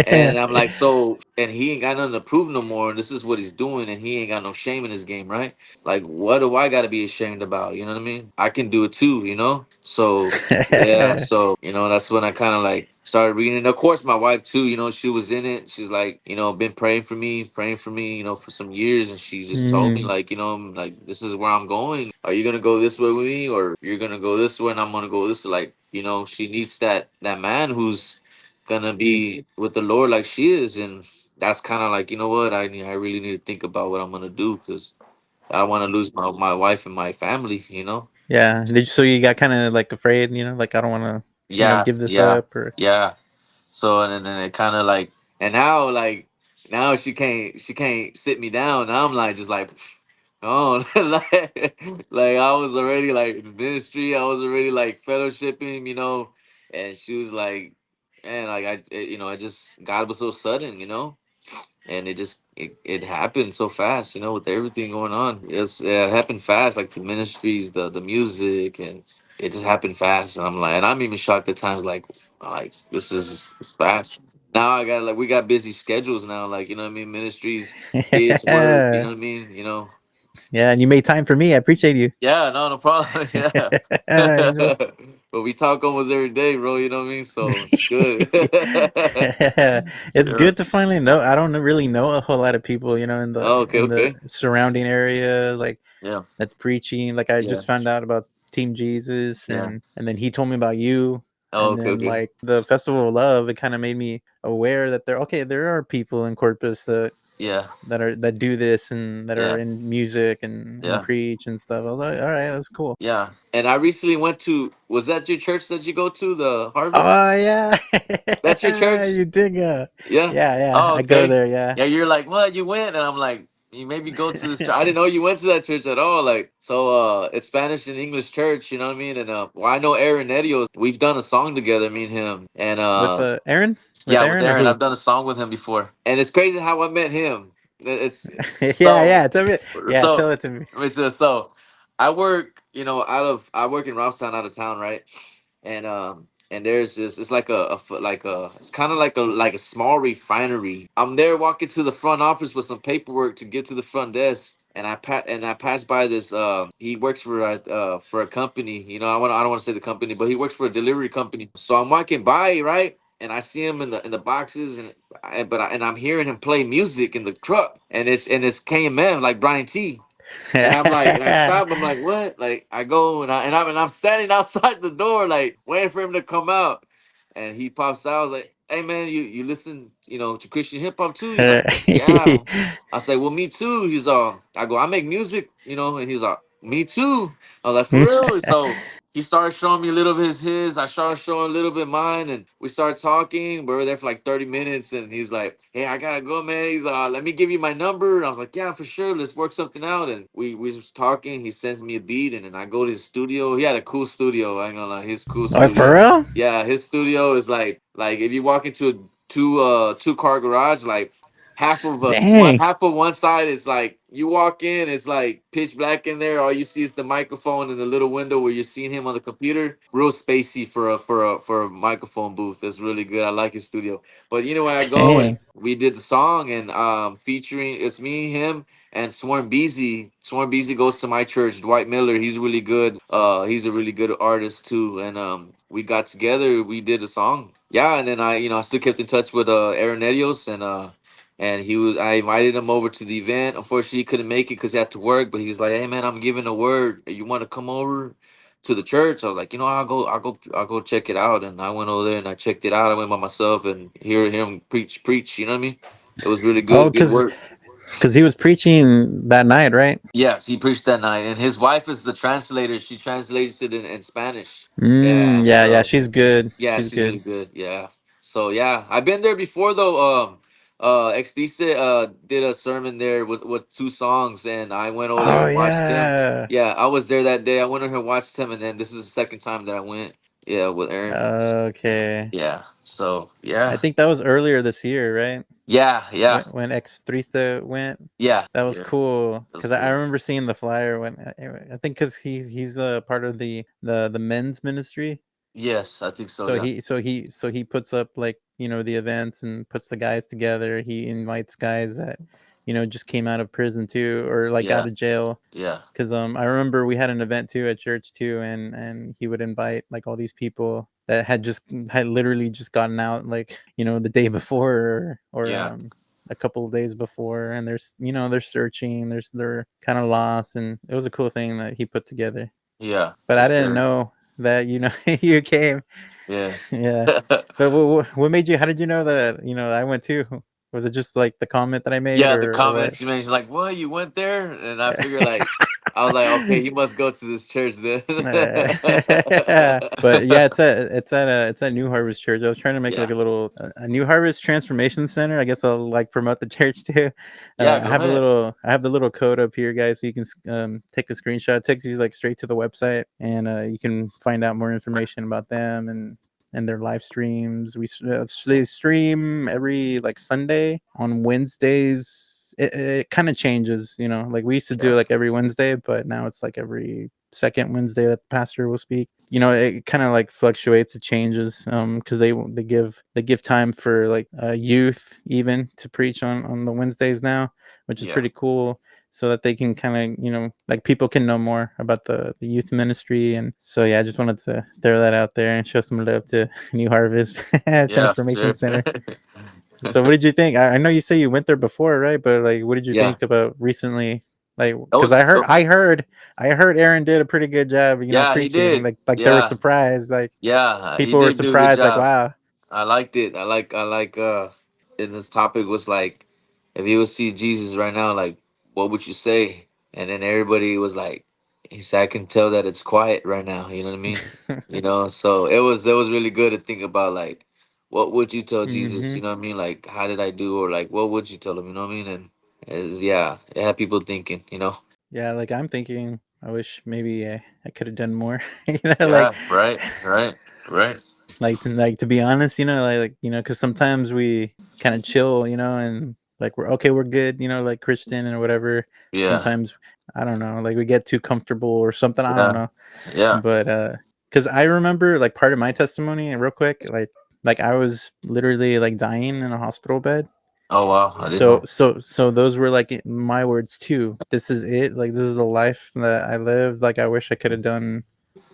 And I'm like, so, and he ain't got nothing to prove no more. And this is what he's doing, and he ain't got no shame in his game, right? Like, what do I got to be ashamed about? You know what I mean? I can do it too, you know? So, yeah. So, you know, that's when I kind of like started reading. And of course, my wife too, you know, she was in it. She's like, you know, been praying for me, you know, for some years. And she just told me, Mm, like, you know, like, this is where I'm going. Are you going to go this way with me? Or you're going to go this way and I'm going to go this way? Like, you know, she needs that man who's gonna be with the Lord like she is, and that's kind of like you know what I really need to think about what I'm gonna do because I don't want to lose my wife and my family. You know. yeah. So you got kind of like afraid, like I don't want to, Yeah, give this yeah, up, or yeah. So and then it kind of and now now she can't sit me down. Now I'm like just like. Oh, like I was already like in ministry. I was already like fellowshipping, you know, and she was like, man, like you know, I just God was so sudden, you know, and it happened so fast, you know, with everything going on. Yeah, it happened fast, like the ministries, the music, and it just happened fast. And I'm like, and I'm even shocked at times, like this is it's fast. Now I got we got busy schedules now, like you know what I mean, ministries, kids, work, you know what I mean, you know. Yeah, and you made time for me. I appreciate you. Yeah, no, no problem. Yeah. Angel. But we talk almost every day, bro. You know what I mean? So it's good. It's Yeah. good to finally know. I don't really know a whole lot of people, Oh, okay, in the okay. surrounding area, like Yeah, that's preaching. Like I yeah, just found out about Team Jesus, yeah. and then he told me about you, Oh, and okay, then okay. like the Festival of Love. It kind of made me aware that there are people in Corpus Yeah, that do this and that are yeah, in music and yeah, preach and stuff. I was like, all right, that's cool. yeah. And I recently went to. Was that your church that you go to, the Harvest? Oh yeah, That's your church? you did go. Yeah. Yeah. Oh, I go okay. there. Yeah. Yeah, you're like, what? You went? And I'm like, you maybe go to this church. I didn't know you went to that church at all. Like, so it's Spanish and English church, you know what I mean? And well, I know Aaron Edios. We've done a song together, me and him. And With Aaron, yeah, with or Aaron, who? I've done a song with him before. And it's crazy how I met him. It's Yeah, so yeah. Tell me. Yeah, so tell it to me. I mean, so I work, I work in Robstown out of town, right? And there's this, it's like it's kind of like a small refinery. I'm there walking to the front office with some paperwork to get to the front desk, and I pass by this. He works for a company. I don't want to say the company, but he works for a delivery company. So I'm walking by, right, and I see him in the boxes, and I'm hearing him play music in the truck, and it's KMF, like Brian T. And I'm like, and I stop. I'm like, what? Like, I go and I'm standing outside the door, like waiting for him to come out. And he pops out. I was like, hey man, you listen, to Christian hip hop too? He's like, yeah. I say, well, me too. I go, I make music, and he's like, me too. I was like, for real? So he started showing me a little of his. I started showing a little bit mine, and we started talking. We were there for like 30 minutes, and he's like, hey, I gotta go, man. He's let me give you my number. And I was like, yeah, for sure. Let's work something out. And we was talking. He sends me a beat, and then I go to his studio. He had a cool studio. I ain't gonna lie, his cool Oh, for studio. real? Yeah, his studio is like if you walk into a two car garage, like Dang. half of one side is like you walk in, it's like pitch black in there. All you see is the microphone and the little window where you're seeing him on the computer. Real spacey for a microphone booth. That's really good. I like his studio. But when I go and Dang. we did the song and featuring it's me, him, and Swarm Beasy. Swarm Beasy goes to my church. Dwight Miller, he's really good. He's a really good artist too. And we got together. We did a song. Yeah, and then I still kept in touch with Aaron Edios and I invited him over to the event. Unfortunately, he couldn't make it because he had to work. But he was like, "Hey, man, I'm giving a word. You want to come over to the church?" I was like, I'll go check it out. And I went over there and I checked it out. I went by myself and hear him preach. You know what I mean? It was really Oh, good. Good work. because he was preaching that night, right? Yes, he preached that night, and his wife is the translator. She translates it in Spanish. Yeah, Mm, and yeah, yeah. She's good. yeah, She's she's really good. good. Yeah. So yeah, I've been there before though. XDC did a sermon there with two songs, and I went over there Oh and watched him. yeah. Yeah, I was there that day. I went over and watched him, and then this is the second time that I went. Yeah, with Aaron. Okay. Yeah. So I yeah, think that was earlier this year, right? yeah, yeah, When X Three went. yeah, That was yeah. cool That's because I cool. remember seeing the flyer when I think because he's a part of the men's ministry. Yes, I think so. So Yeah, he puts up like the events and puts the guys together. He invites guys that just came out of prison too, or like out yeah, of jail. yeah, Because I remember we had an event too at church too, and he would invite like all these people that had literally just gotten out, like the day before, or yeah, a couple of days before, and they're searching, they're kind of lost, and it was a cool thing that he put together. yeah, But for I didn't sure. know that you came. Yeah. Yeah. But what made you? How did you know that I went too? Was it just like the comment that I made, Yeah, the or what? comments you made, she's like, "What? You went there?" And I figured, like, I was like, "Okay, he must go to this church then." But yeah, it's at New Harvest Church. I was trying to make like Yeah, a New Harvest Transformation Center. I guess I'll like promote the church too. yeah, go ahead. I have the little code up here, guys, so you can take a screenshot. It takes you like straight to the website, and you can find out more information about them and their live streams. They stream every like Sunday. On Wednesdays it kind of changes, like we used to do Yeah, like every Wednesday, but now it's like every second Wednesday that the pastor will speak. It kind of like fluctuates, it changes, because they give time for like youth even to preach on the Wednesdays now, which is yeah, pretty cool. so that they can kind of, like people can know more about the youth ministry. And so yeah, I just wanted to throw that out there and show some love to New Harvest Yeah, for Transformation sure. Center. So what did you think? I know you say you went there before, right? But like, what did you Yeah, think about recently? Like, that because was. I heard Aaron did a pretty good job, Yeah, he preaching. did. Like they were Yeah, surprised. Like yeah, he people were did do a good surprised. Like, job. wow. I liked it. I like. And this topic was like, if you would see Jesus right now, like, what would you say? And then everybody was like, he said, I can tell that it's quiet right now. You know what I mean? You know, so it was really good to think about, like, what would you tell Jesus? Hmm. You know what I mean? Like, how did I do? Or like, what would you tell him? You know what I mean? And yeah, it had people thinking. You know? Yeah, like I'm thinking, I wish maybe I could have done more. Like Yeah. Right. Right. Right. to be honest, because sometimes we kind of chill, and like we're good, like Christian and whatever. Yeah. Sometimes I don't know, like we get too comfortable or something. I don't Yeah. know, Yeah. but because I remember like part of my testimony, and real quick, like I was literally like dying in a hospital bed. Oh wow, I didn't So know. so those were like my words too. This is it. Like this is the life that I lived. Like I wish I could have done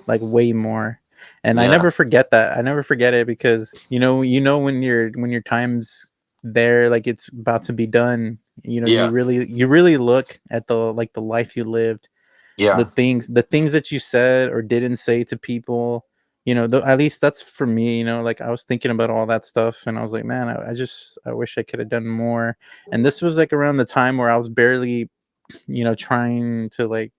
like way more. And I Yeah. never forget that. I never forget it because when your time's there, like it's about to be done, Yeah. you really look at the like the life you lived, Yeah. the things that you said or didn't say to people. At least that's for me. Like I was thinking about all that stuff, and I was like, man, I wish I could have done more. And this was like around the time where I was barely, trying to like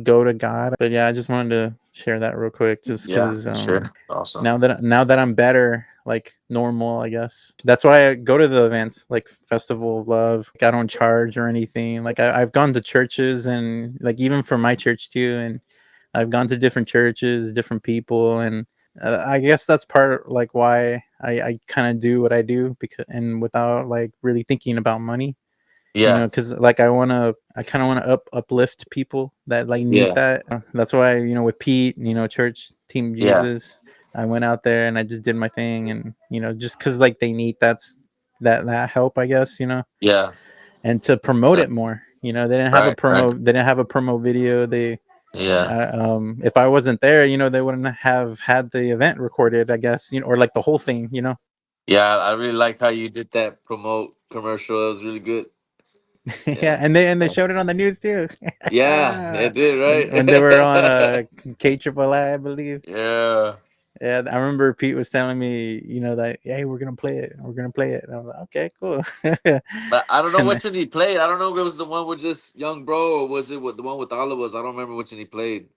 go to God. But yeah, I just wanted to share that real quick, just Yeah, because for sure. Awesome. now that I'm better, like normal, I guess. That's why I go to the events, like Festival of Love. Like, I don't charge or anything. Like I've gone to churches, and like even for my church too, and I've gone to different churches, different people, and I guess that's part like why I kind of do what I do, because and without like really thinking about money, Yeah. because like I kind of want to uplift people that like need Yeah. that. That's why, with Pete, church team Yeah. Jesus, I went out there and I just did my thing. And just because like they need that help, I guess, Yeah. and to promote Yeah. it more. They didn't have a Right. Right. promo video. Yeah. If I wasn't there, they wouldn't have had the event recorded, I guess, or like the whole thing. Yeah. I really like how you did that promote commercial. It was really good. Yeah, Yeah. and they Yeah. showed it on the news too. Yeah. It did, when they were on right? K Triple I believe. Yeah. Yeah, I remember Pete was telling me, that hey, we're gonna play it, we're gonna play it. And I was like, okay, cool. But I don't know And which one he played. I don't know if it was the one with just Young Bro or was it with the one with all of us. I don't remember which one he played.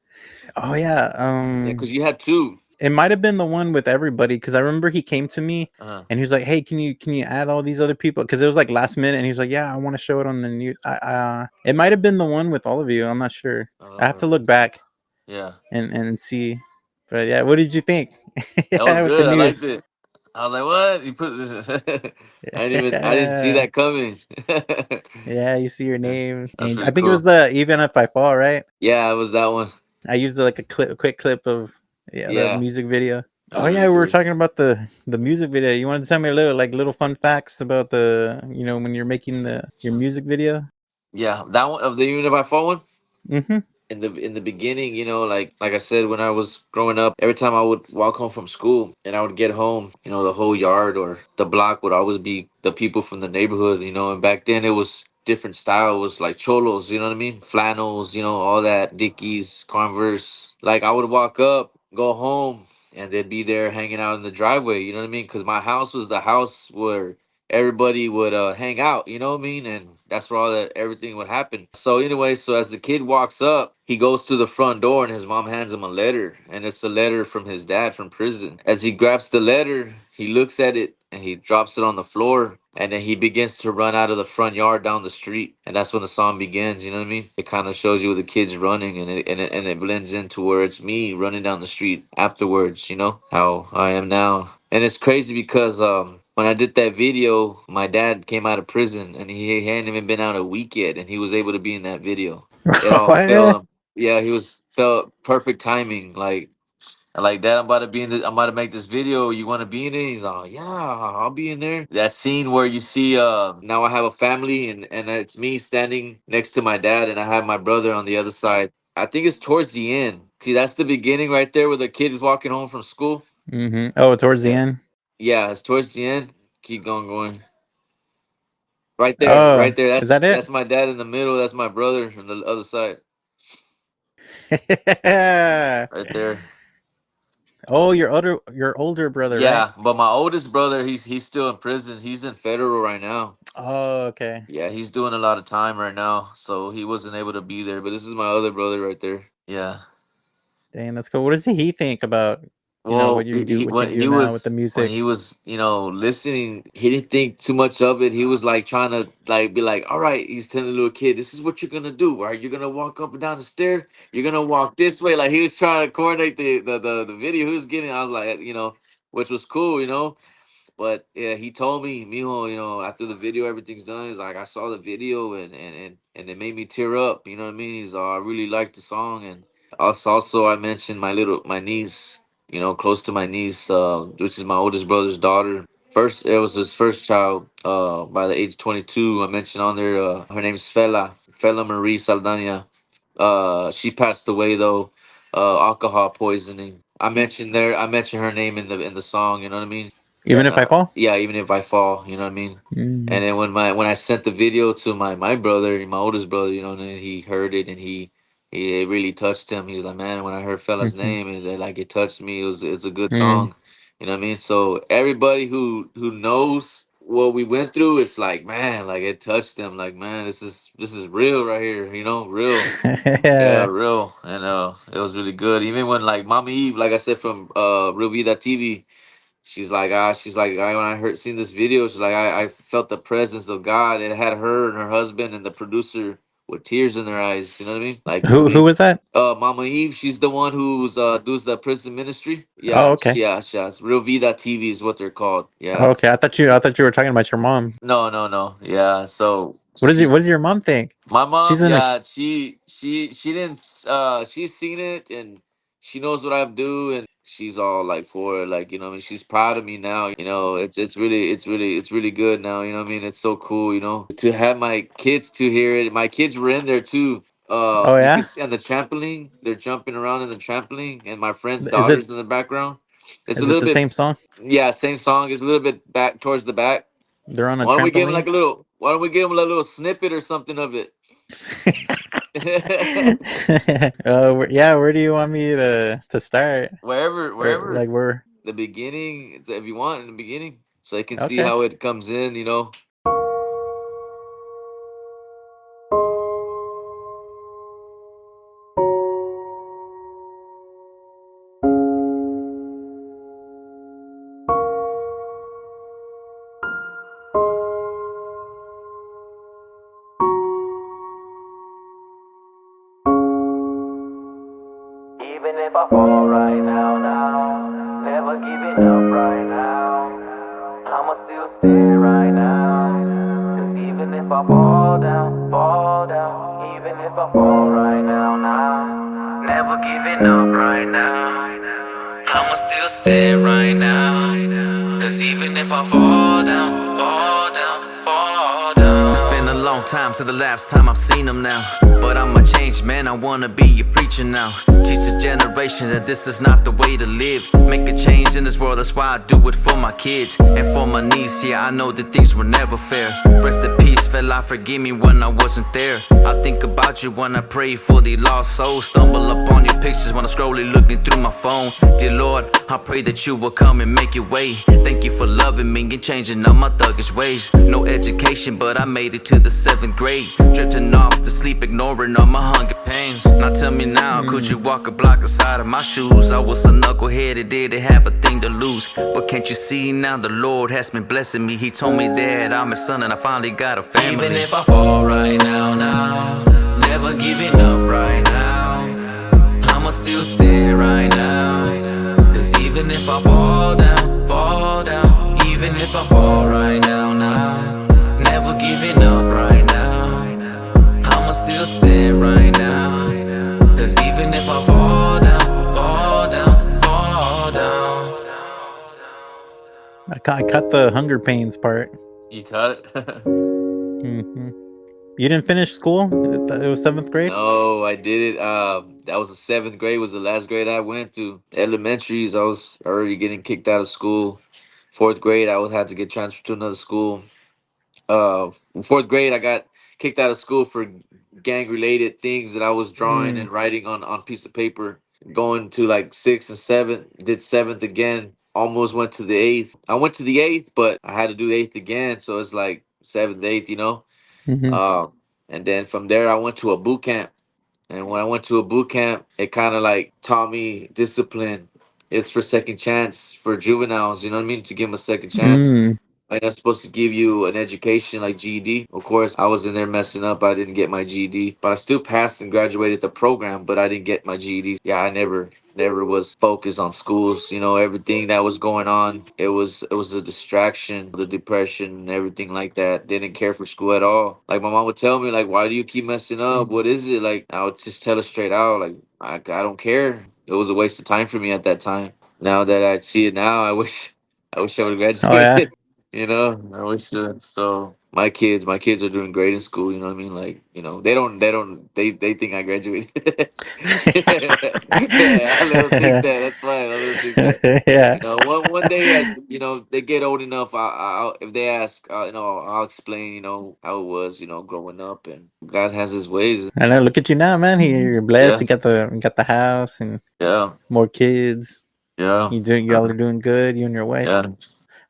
oh yeah, Yeah, because you had two. it might have been the one with everybody, because I remember he came to me Uh-huh. and he was like, hey, can you add all these other people? Because it was like last minute, and he was like, yeah, I want to show it on the news. It might have been the one with all of you. I'm not sure. I I don't have to remember. look back Yeah. and see. But yeah, what did you think? That was Yeah, with the good. I liked news. it. I was like, "What?" You put this. I didn't see Yeah. that coming. Yeah, you see your name. That's I really think it was cool. the Even If I Fall, right? Yeah, it was that one. I used like a quick clip of, yeah, the Yeah, music video. it Oh was yeah, really we were cool. talking about the music video. You wanted to tell me a little fun facts about the, when you're making your music video? Yeah, that one of the Even If I Fall one. Mm-hmm. In the beginning, like I said, when I was growing up, every time I would walk home from school and I would get home, the whole yard or the block would always be the people from the neighborhood, and back then it was different style. It was like cholos, you know what I mean? Flannels, all that, Dickies, Converse. Like I would walk up, go home, and they'd be there hanging out in the driveway, you know what I mean? Because my house was the house where everybody would hang out, you know what I mean? And that's where all that everything would happen. So anyway, so as the kid walks up, he goes to the front door and his mom hands him a letter. And it's a letter from his dad from prison. As he grabs the letter, he looks at it and he drops it on the floor. And then he begins to run out of the front yard down the street. And that's when the song begins, you know what I mean? It kind of shows you the kids running and it blends into where it's me running down the street afterwards, how I am now. And it's crazy because when I did that video, my dad came out of prison and he hadn't even been out a week yet, and he was able to be in that video. It all What? fell, yeah, he was felt perfect timing, like And like, Dad, I'm about to make this video. You want to be in it? He's like, yeah, I'll be in there. That scene where you see, now I have a family, and it's me standing next to my dad, and I have my brother on the other side. I think it's towards the end. See, that's the beginning right there where the kid is walking home from school. Oh, towards the Yeah, end. yeah, it's towards the end. Keep going. Right there, Oh, right there. is That's that it? that's my dad in the middle. That's my brother on the other side. Right there. Oh, your older brother, right? Yeah, but my oldest brother, he's still in prison. He's in federal right now. Oh, okay. Yeah, he's doing a lot of time right now, so he wasn't able to be there. But this is my other brother right there. Yeah. Dang, that's cool. What does he think about, what Well, you do, what you when do now with the music? he was listening, he didn't think too much of it. He was like trying to like be like, all right. He's telling the little kid, this is what you're gonna do. Right, you're gonna walk up and down the stairs. You're gonna walk this way. Like he was trying to coordinate the video he was getting. I was like, which was cool, But yeah, he told me, Mijo, after the video, everything's done. He's like, I saw the video and it made me tear up. You know what I mean? He's I really liked the song. And also I mentioned my niece, close to my niece, which is my oldest brother's daughter. First, it was his first child. By the age of 22, I mentioned on there. Her name's Fela Marie Saldana. She passed away though, alcohol poisoning. I mentioned her name in the song. You know what I mean? Even if I fall? Yeah, even if I fall, you know what I mean. Mm. And then when I sent the video to my brother, my oldest brother, and then he heard it and he it really touched him. He was like, man, when I heard Fella's Mhm. name and like it touched me. It's a good Mm. song, you know what I mean. So everybody who knows what we went through, it's like, man, like it touched them. Like, man, this is real right here, real. Yeah, Yeah. real. And it was really good. Even when like Mama Eve, like I said from Real Vida TV. When I seen this video, she's like, I felt the presence of God. It had her and her husband and the producer with tears in their eyes. You know what I mean? Like Who was that? Mama Eve, she's the one who's does the prison ministry. Oh, Yeah, okay. yeah. It's Real Vida TV is what they're called. Oh, Yeah. okay. I thought you were talking about your mom. No, no, no. Yeah. So What does she's your mom think? my She's mom, in a yeah, she didn't she's seen it and she knows what I do and she's all like for it, like, I mean, she's proud of me now, it's really good now, you know what I mean? It's so cool, to have my kids to hear it. My kids were in there too. Oh, You can yeah? see on the trampoline, they're jumping around in the trampoline and my friend's Is it daughter's in the background. It's a is it little the bit, same song? yeah, same song. It's a little bit back towards the back. They're on a Why don't we give him trampoline? like a little? Why don't we give him a little snippet or something of it? Yeah, where do you want me to start? wherever, Or wherever. like where? The beginning, if you want, in the beginning, so they can see Okay. how it comes in. Even if I fall right now, never giving up right now. I'ma still stay right now. 'Cause even if I fall down, even if I fall right now, never giving up right now. I'ma still stay right now. 'Cause even if I fall down, fall down, fall down. It's been a long time since the last time I've seen him now. But I'm a changed man, I wanna be a preacher now. Teach this generation that this is not the way to live. Make a change in this world, that's why I do it for my kids and for my niece. Yeah, I know that things were never fair. Rest in peace, fella, forgive me when I wasn't there. I think about you when I pray for the lost souls. Stumble upon your pictures when I'm scrolling, looking through my phone. Dear Lord, I pray that you will come and make your way. Thank you for loving me and changing all my thuggish ways. No education, but I made it to the 7th grade. Drifting off to sleep, ignoring all my hunger pains. Now tell me now, could you walk a block inside of my shoes? I was a knucklehead that didn't have a thing to lose. But can't you see now the Lord has been blessing me? He told me that I'm his son and I finally got a family. Even if I fall right now, never giving up right now. I'ma still stay right now. 'Cause even if I fall down, even if I fall right now, never giving up right now. I'ma still stay right now. 'Cause even if I fall down, fall I cut the hunger pains part. You caught it? Hmm. You didn't finish school? It was seventh grade? No, I did it. That was the seventh grade. Was the last grade I went to. Elementaries, I was already getting kicked out of school. Fourth grade, I was had to get transferred to another school. Fourth grade, I got kicked out of school for gang related things that I was drawing Mm, and writing on piece of paper. Going to like sixth and seventh, did seventh again. Almost went to the eighth. I went to the eighth, but I had to do the eighth again. So it's like seventh, eighth, you know. mm-hmm, And then from there, I went to a boot camp. And when I went to a boot camp, it kind of like taught me discipline. It's for second chance for juveniles, you know what I mean? To give them a second chance. mm, Like that's supposed to give you an education like GED. Of course, I was in there messing up. I didn't get my GED, but I still passed and graduated the program. But I didn't get my GED. Yeah, I never was focused on schools. You know, everything that was going on, it was a distraction, the depression and everything like that. Didn't care for school at all. Like my mom would tell me, like, why do you keep messing up? What is it? Like I would just tell her straight out, like I don't care. It was a waste of time for me at that time. Now that I see it now, I wish I would have oh yeah. graduated. You know, I wish so. My kids are doing great in school. You know what I mean? Like, you know, they think I graduated. Yeah, I let them think that. That's fine. I let them think that. Yeah. You know, one day as you know they get old enough, if they ask, I'll explain. You know how it was. You know, growing up, and God has His ways. I know. Look at you now, man. You're blessed. Yeah, You got the house and yeah, more kids. yeah, Y'all are doing good. You and your wife. yeah.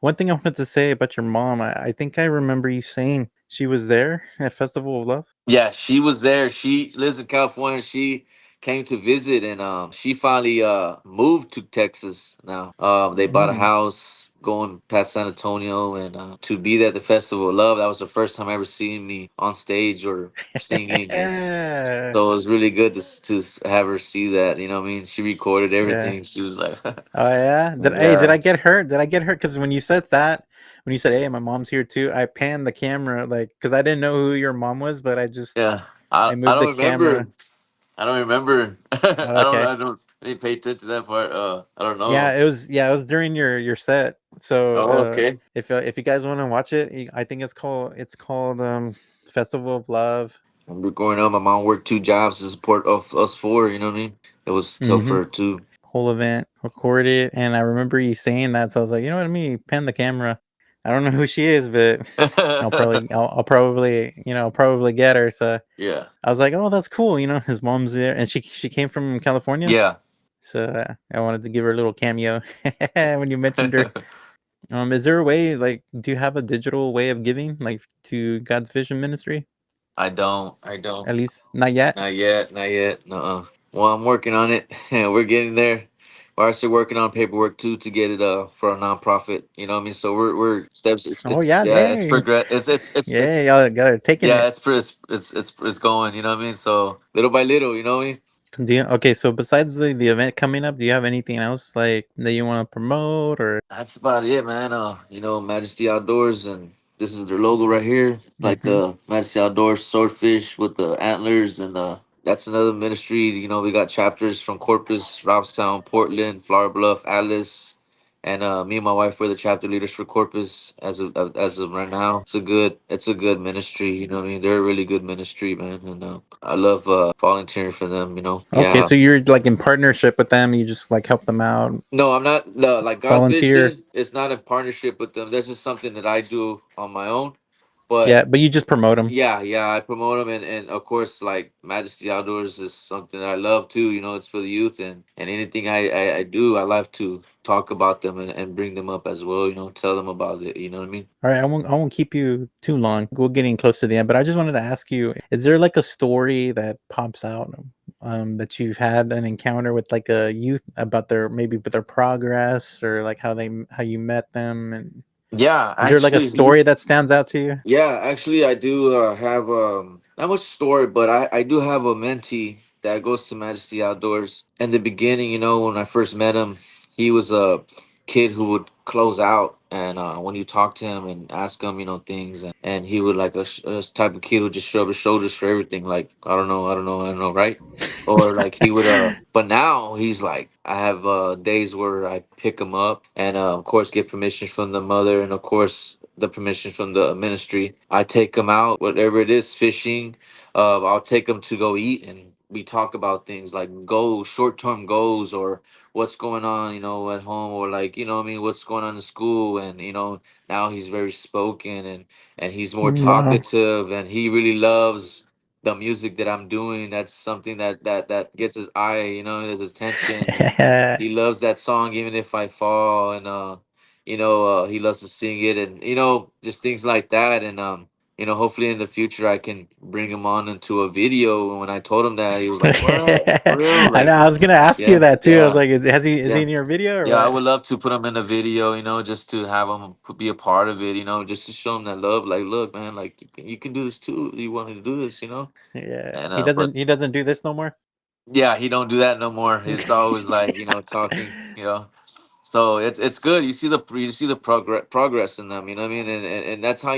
One thing I wanted to say about your mom. I think I remember you saying she was there at Festival of Love. Yeah, she was there. She lives in California. She came to visit and she finally moved to Texas now. They bought a Mm. house going past San Antonio and to be there at the Festival of Love, that was the first time ever seeing me on stage or singing and Yeah. so it was really good to have her see that, you know what I mean? She recorded Yeah. everything. She was like Oh yeah. Did yeah. I get hurt? Did I get hurt? Because when you said that, when you said, "Hey, my mom's here too," I panned the camera like because I didn't know who your mom was, but Yeah. I I moved the don't remember. camera. I don't remember. Oh, okay. I didn't pay attention to that part. I don't know. Yeah, it was during your set. So Oh, okay. if you guys want to watch it, I think it's called Festival of Love. I remember growing up, my mom worked two jobs to support of us four. You know what I mean? It was tough Mm-hmm. for her too. Whole event recorded, and I remember you saying that, so I was like, you know what I mean, pan the camera. I don't know who she is, but I'll probably get her. So Yeah, I was like, oh, that's cool. His mom's there, and she came from California, yeah. so I wanted to give her a little cameo when you mentioned her. Is there a way, like, do you have a digital way of giving, like, to God's Vision Ministry? I don't. I don't. At least not yet. Not yet. Not yet. Nuh-uh. Well, I'm working on it. We're getting there. We're actually working on paperwork too to get it for a nonprofit. You know what I mean? So we're steps. Oh It's yeah, yeah. It's dang. progress. Yeah, y'all got her taking Yeah. it. It's going. You know what I mean? So little by little. You know what I mean? Okay, so besides the event coming up, do you have anything else like that you want to promote or? That's about it, man. Majesty Outdoors, and this is their logo right here. It's like Hmm. the Majesty Outdoors swordfish with the antlers, and that's another ministry. You know, we got chapters from Corpus, Robstown, Portland, Flower Bluff, Alice, and me and my wife were the chapter leaders for Corpus as of right now. It's a good ministry. You know, what I mean, they're a really good ministry, man, and I love volunteering for them. You know, Okay, yeah. so you're like in partnership with them. You just like help them out, No, I'm not. No, like God's volunteer. Vision, it's not in partnership with them. That's just something that I do on my own. But Yeah, but you just promote them. yeah, yeah, I promote them, and of course, like Majesty Outdoors is something I love too. You know, it's for the youth, and anything I do, I love to talk about them and bring them up as well. You know, tell them about it. You know what I mean? All right, I won't keep you too long. We're getting close to the end, but I just wanted to ask you: is there like a story that pops out, that you've had an encounter with like a youth about their maybe with their progress or like how you met them, and Yeah, is there like a actually, story that stands out to you? yeah, actually, I do have not much story, but I do have a mentee that goes to Majesty Outdoors. In the beginning, you know, when I first met him, he was kid who would close out, and when you talk to him and ask him, things, and he would like a type of kid who just shrug his shoulders for everything, like I don't know, I don't know, I don't know, right? Or like he would but now he's like, I have days where I pick him up and of course get permission from the mother, and of course the permission from the ministry. I take him out, whatever it is, fishing. I'll take him to go eat, and we talk about things like goals, short-term goals, or what's going on, at home, or like, what I mean, what's going on in school. And now he's very spoken, and he's more Wow. talkative, and he really loves the music that I'm doing. That's something that gets his eye, his attention. He loves that song, even if I fall. And he loves to sing it, and just things like that. And hopefully in the future I can bring him on into a video. And when I told him that, he was like, "What? For real?" I know. Like, I was gonna ask you yeah, that too. I was yeah, like, is he yeah. in your video or Yeah, I what? would love to put him in a video, just to have him be a part of it, just to show him that love. Like, look, man, like you can do this too. You wanted to do this. Yeah, And but he doesn't do this no more. yeah, he don't do that no more. He's always like, talking. So it's good. You see the progress in them. You know what I mean? And that's how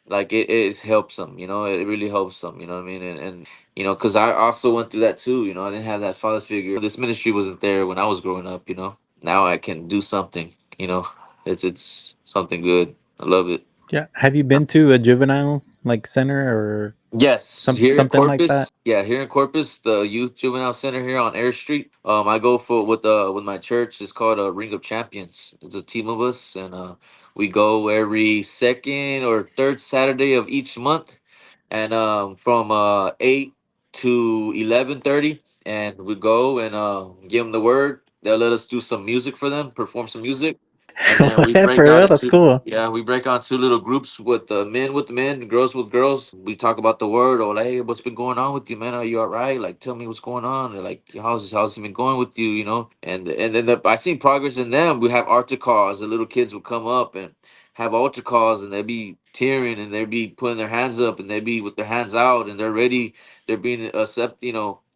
like it helps them. It really helps them. You know what I mean? And because I also went through that too. I didn't have that father figure. This ministry wasn't there when I was growing up. Now I can do something. It's something good. I love it. Yeah. Have you been to a juvenile like center or Yes, here in something like that? Corpus. Yeah, here in Corpus, the Youth Juvenile Center here on Air Street. I go for with my church. It's called a Ring of Champions. It's a team of us, and we go every second or third Saturday of each month, and from 8 to 11:30, and we go and give them the word. They'll let us do some music for them, perform some music, and then we For break out real, that's into, cool. yeah, we break out two little groups with the men, girls with girls. We talk about the word, or like, hey, what's been going on with you, man? Are you all right? Like, tell me what's going on. Or like, how's it been going with you? And then I seen progress in them. We have altar calls. The little kids will come up and have altar calls, and they be tearing, and they be putting their hands up, and they be with their hands out, and they're ready. They're being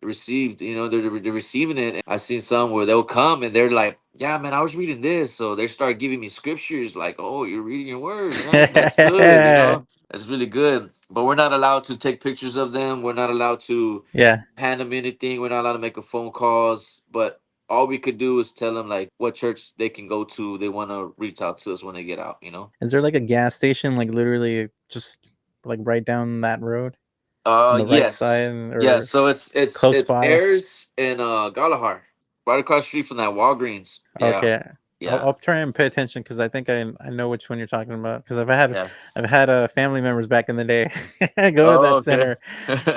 received. They're receiving it. And I seen some where they'll come and they're like, yeah, man, I was reading this. So they start giving me scriptures like, oh, you're reading your word. Man, that's good. That's really good. But we're not allowed to take pictures of them. We're not allowed to Yeah. hand them anything. We're not allowed to make a phone calls. But all we could do is tell them like what church they can go to. They want to reach out to us when they get out. Is there like a gas station like literally just like right down that road on the right side Yes. Yeah, or so close it's by? Ayers and Galahar. Right across the street from that Walgreens. Yeah. Okay. Yeah. I'll try and pay attention because I think I know which one you're talking about because Yeah. I've had family members back in the day go to Oh, that okay.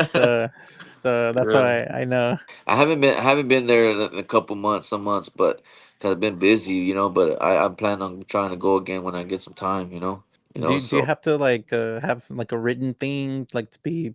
center, so that's Yeah. why I know. I haven't been there in a couple months, some months, but because I've been busy. But I plan on trying to go again when I get some time. Do you So have to like have like a written thing like to be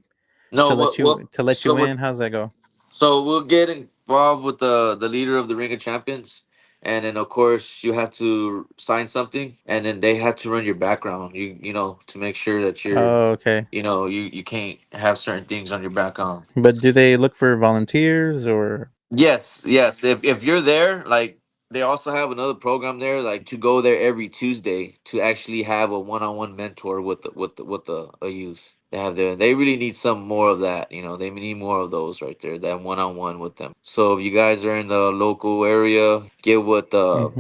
no, what to let so you we're in? How's that go? so we'll get involved with the leader of the Ring of Champions, and then of course you have to sign something, and then they have to run your background. To make sure that you're, Oh, okay. you can't have certain things on your background. But do they look for volunteers or? Yes, yes. If you're there, like they also have another program there, like to go there every Tuesday to actually have a one-on-one mentor with the a youth. They have there. They really need some more of that. They need more of those right there. That one-on-one with them. So if you guys are in the local area, get with the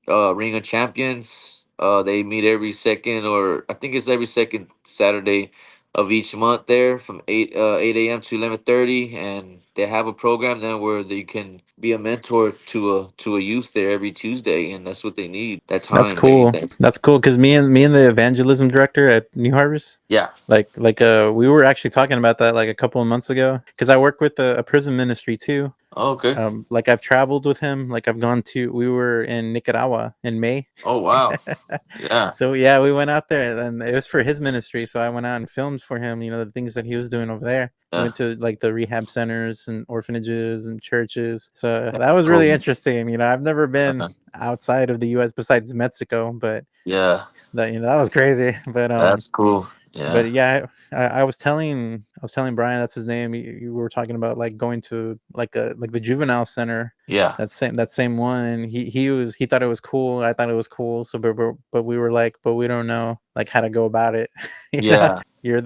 Mhm. Ring of Champions. They meet every second, or I think it's every second Saturday of each month there from 8 a.m. to 11:30, and they have a program then where you can be a mentor to a youth there every Tuesday, and that's what they need, that That's time. They need cool. that. That's cool because me and the evangelism director at New Harvest, Yeah. we were actually talking about that like a couple of months ago because I work with a prison ministry too. Oh, okay. Like I've traveled with him. Like I've gone to. We were in Nicaragua in May. Oh, wow. Yeah. So yeah, we went out there, and it was for his ministry. So I went out and filmed for him. The things that he was doing over there. We Yeah. went to like the rehab centers and orphanages and churches. So That's that was really cool. interesting. I've never been outside of the U.S. besides Mexico, but Yeah. that that was crazy. But That's cool. Yeah. But yeah, I was telling Brian, that's his name. You were talking about like going to like the juvenile center, Yeah. that same one, and he thought it was cool. I thought it was cool. So but we were like, but we don't know like how to go about it. you know, Yeah. you're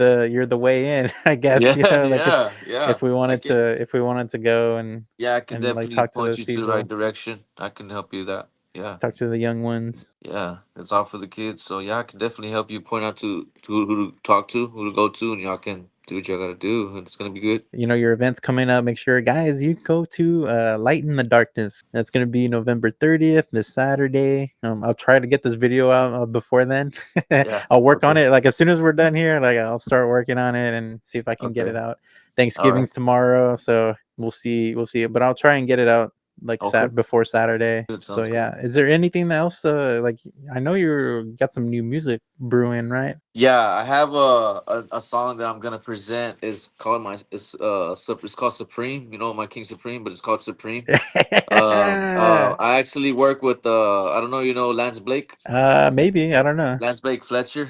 the way in, I guess. Yeah. Like if Yeah. Yeah. if we I wanted can. to if we wanted to go Yeah, I can and like definitely talk to point those you to the right people, direction. I can help you that. Yeah. talk to the young ones. Yeah, it's all for the kids. So yeah, I can definitely help you point out to who to talk to, who to go to, and y'all can do what y'all gotta do. And it's gonna be good. Your events coming up, make sure guys you go to Light in the Darkness. That's going to be November 30th, this Saturday. I'll try to get this video out before then. Yeah. I'll work on Okay. it like as soon as we're done here, like I'll start working on it and see if I can get Okay. it out. All right. Thanksgiving's tomorrow, so we'll see, but I'll try and get it out like Okay. before Saturday. Good. So Sounds good. yeah, is there anything else like I know you got some new music brewing, right? Yeah, I have a song that I'm gonna present. It's called it's called Supreme. You know, my King Supreme, but it's called Supreme. I actually work with I don't know, you know, Lance Blake. Maybe, I don't know. Lance Blake Fletcher.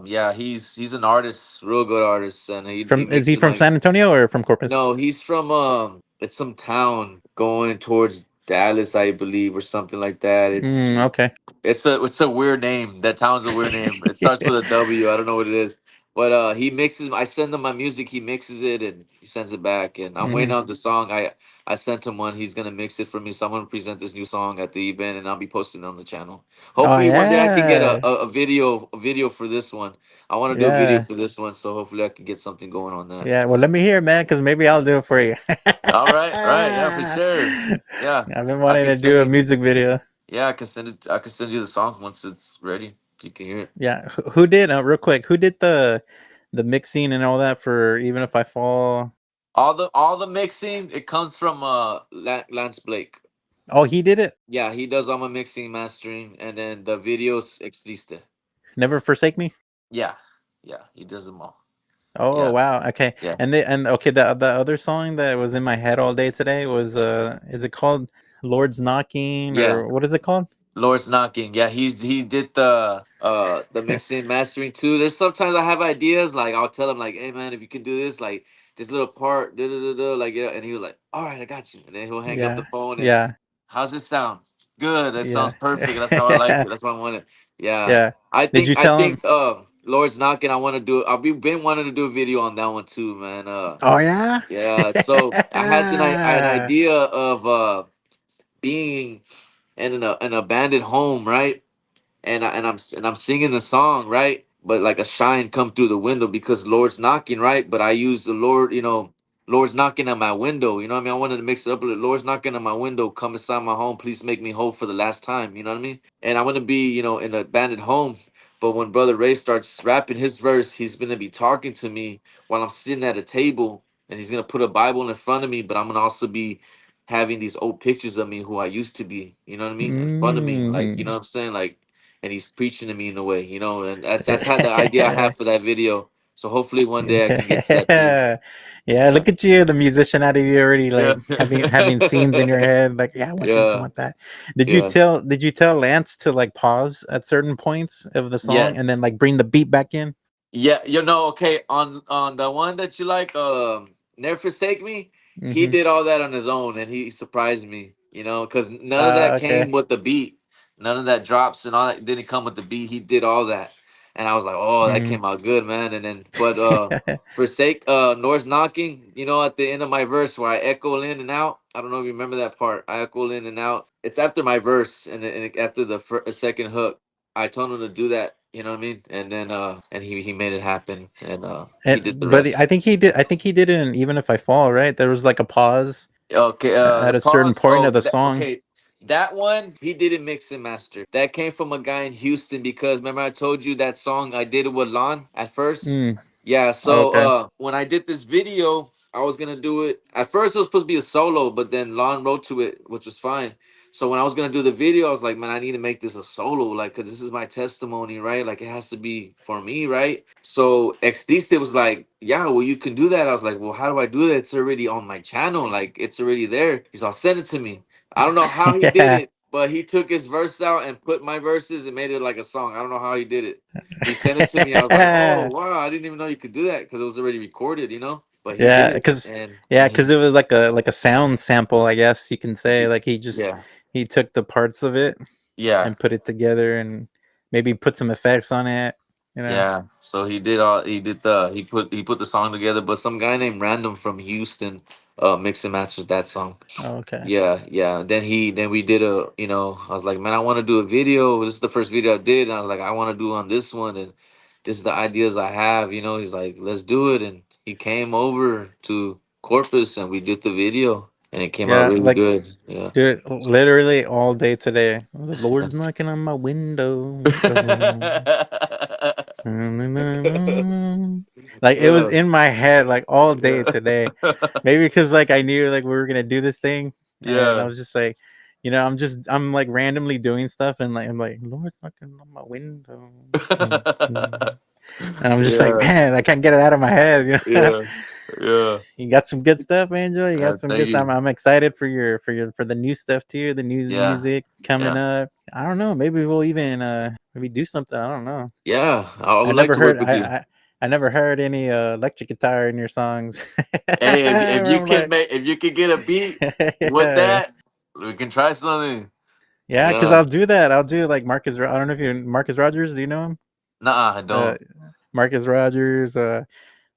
Yeah, he's an artist, real good artist, and he From Is he mixes from like San Antonio or from Corpus? no, he's from it's some town going towards Dallas, I believe, or something like that. Okay. It's a weird name. That town's a weird name. It starts with a W. I don't know what it is. But he mixes. I send him my music. He mixes it and he sends it back. And I'm waiting Mhm. on the song. I sent him one. He's gonna mix it for me. So I'm gonna present this new song at the event, and I'll be posting it on the channel. Oh Hopefully one day I can get yeah, a video for this one. I want to do a video yeah, for this one, so hopefully I can get something going on that. yeah. Well, let me hear, it, man, because maybe I'll do it for you. All right, right, yeah, for sure. Yeah, I've been I wanting can to send do a you. music video. Yeah, I can send it. I can send you the song once it's ready. You can hear it. Yeah, who did? Real quick, who did the mixing and all that for Even If I Fall? All the mixing it comes from Lance Blake. Oh, he did it. Yeah, he does all my mixing, mastering, and then the videos existe. Never Forsake Me. Yeah, yeah, he does them all. Oh Yeah, wow. Okay. yeah, And okay, the other song that was in my head all day today was is it called Lord's Knocking yeah. or what is it called? Lord's knocking. Yeah, he did the mixing, mastering too. There's sometimes I have ideas like I'll tell him like, hey man, if you can do this like this little part, da da da da, like yeah, and he was like, all right, I got you, and then he'll hang up the Yeah. phone and Yeah. how's it sound? Good. That sounds Yeah. perfect. That's how I like it. That's what I wanted. Yeah. Yeah. I Did think you I tell him? think Lord's knocking. I want to do. I've been wanting to do a video on that one too, man. Oh yeah. Yeah. So I had an idea of being in an abandoned home, right? And I'm singing the song, right? But like a shine come through the window because Lord's knocking, right? But I use the Lord, Lord's knocking at my window. You know what I mean? I wanted to mix it up a little. Lord's knocking at my window. Come inside my home. Please make me whole for the last time. You know what I mean? And I'm gonna be, in an abandoned home. But when Brother Ray starts rapping his verse, he's gonna be talking to me while I'm sitting at a table, and he's gonna put a Bible in front of me. But I'm gonna also be having these old pictures of me who I used to be. You know what I mean? In front of me, like you know Mm. what I'm saying, like and he's preaching to me in a way, and that's how the idea I have for that video. So hopefully one day I can get to that too. Yeah. Yeah, Yeah. look at you, the musician out of you already Yeah. like having scenes in your head like, yeah, I want this, I Yeah. want that. Did you Yeah. tell did you tell Lance to like pause at certain points of the song and Yes. then like bring the beat back in? Yeah, okay, on the one that you like, Never Forsake Me, he Mhm. did all that on his own and he surprised me, because none of that came Okay. with the beat. None of that drops and all that didn't come with the beat. He did all that. And I was like, "Oh, that Mhm. came out good, man." And then but Forsake Nor's knocking, at the end of my verse where I echo in and out. I don't know if you remember that part. I echo in and out. It's after my verse and after the second hook. I told him to do that. You know what I mean? And then and he made it happen, and he And did the but I rest. think he did it in Even If I Fall, right? There was like a pause Okay, at the a certain pause. point of Oh, the song. okay. That one he didn't mix and master. That came from a guy in Houston because remember I told you that song I did it with Lon at first. Mm. Yeah. So Okay. when I did this video, I was gonna do it. At first it was supposed to be a solo, but then Lon wrote to it, which was fine. So when I was gonna do the video, I was like, man, I need to make this a solo, like, cause this is my testimony, right? Like, it has to be for me, right? So Exdiste was like, yeah, well, you can do that. I was like, well, how do I do that? It's already on my channel, like, it's already there. He's all, send it to me. I don't know how he did Yeah. it. but he took his verse out and put my verses and made it like a song. I don't know how he did it. He sent it to me. I was like, oh wow, I didn't even know you could do that because it was already recorded, you know. But he did Yeah, it, because and he, it was like a sound sample, I guess you can say. Like yeah, he took the parts of it yeah, and put it together and maybe put some effects on it. You know. yeah. So he put the song together. But some guy named Random from Houston, mixed and mastered that song. Oh, okay. Yeah, yeah. Then we did a, I was like, man, I want to do a video. This is the first video I did, and I was like, I want to do on this one, and this is the ideas I have. He's like, let's do it, and he came over to Corpus, and we did the video, and it came out Yeah, really like good. Yeah. dude, literally all day today. The Lord's knocking on my window. Oh. Like it was Yeah. in my head like all day today. Maybe because like I knew like we were gonna do this thing, and I Yeah. was just like, I'm like randomly doing stuff, and like I'm like, Lord's knocking on my window. And I'm just like, Yeah. man, I can't get it out of my head. Yeah. Yeah. You got some good stuff, Angel. You got some Thank good stuff. you. I'm excited for for the new stuff too. The new Yeah. music coming Yeah. up. I don't know. Maybe we'll even maybe do something. I don't know. Yeah. I I would like never to work heard. with you. I never heard any electric guitar in your songs. Hey, if Where you I'm can like, make if you can get a beat with yeah, that, we can try something. yeah. Because Yeah. I'll do that. I'll do like Marcus. I don't know if you Marcus Rogers. Do you know him? Nah, I Uh, don't. Marcus Rogers.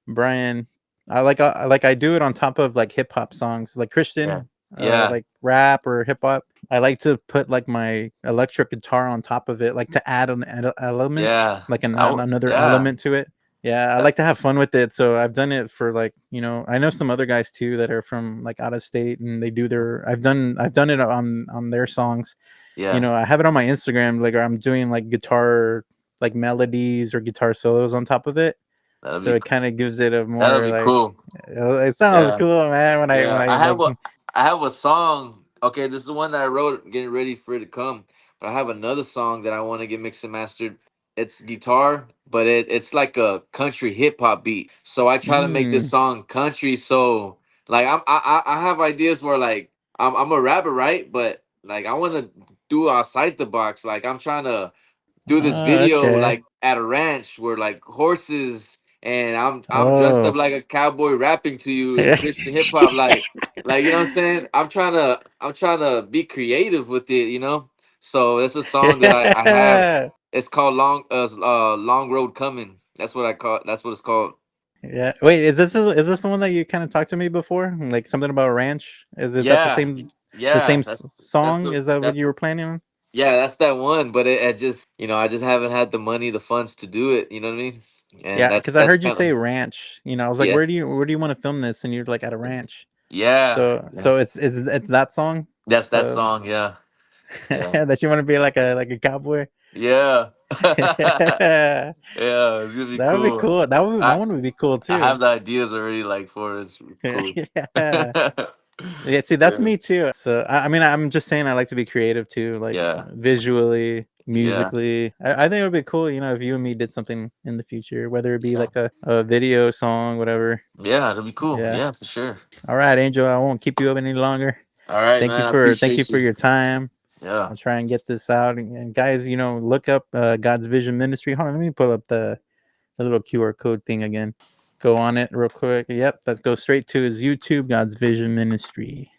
Brian. I do it on top of like hip hop songs, like Yeah. Christian, Yeah. like rap or hip hop. I like to put like my electric guitar on top of it, like to add an element, Yeah. like another Yeah. element to it. Yeah, I That- like to have fun with it. So I've done it for like, I know some other guys too that are from like out of state, and they do their. I've done it on their songs. yeah. I have it on my Instagram. Like I'm doing like guitar like melodies or guitar solos on top of it, That'll so be it kind of gives it a that'll more be like cool. it sounds Yeah. cool, man. When Yeah, I like I have a song. Okay, this is the one that I wrote, getting ready for it to come. But I have another song that I want to get mixed and mastered. It's guitar, but it's like a country hip hop beat. So I try to make this mm, song country. So like I have ideas where like I'm a rapper, right? But like I want to do outside the box. Like I'm trying to do this video okay. like at a ranch where like horses, and I'm dressed up Oh. like a cowboy rapping to you in Christian hip hop, like you know what I'm saying. I'm trying to be creative with it, you know. So it's a song that I have. Yeah. It's called Long Road Coming. That's what I call. That's what it's called. Yeah. Wait, is this the one that you kind of talked to me before? Like something about a ranch? Is it that Yeah, the yeah. same song? Is that what That's you were planning on? yeah, that's that one. But it just, I just haven't had the money, the funds to do it. You know what I mean? And Yeah, that's because I that's heard you kind of say ranch. I was like, yeah, where do you want to film this? And you're like at a ranch. yeah, yeah. So it's that song. That's that Uh, song. Yeah, yeah, that you want to be like a cowboy. yeah. That Yeah, it's gonna be would be cool. cool. That I one would be cool I too. have the ideas already, like, for it. It's cool. Yeah. Yeah, see, that's Yeah, me too. So, I mean, I'm just saying I like to be creative too, like yeah, visually, yeah, musically. I think it would be cool, if you and me did something in the future, whether it be yeah, like a video, song, whatever. yeah. It'll be cool. Yeah. Yeah, for sure. All right, Angel, I won't keep you up any longer. All right, man. I Thank you appreciate for you. your time. Yeah, I'll try and get this out. And guys, look up God's Vision Ministry. Hold on, let me pull up the little QR code thing again. Go on it real quick. Yep, let's go straight to his YouTube, God's Vision Ministry.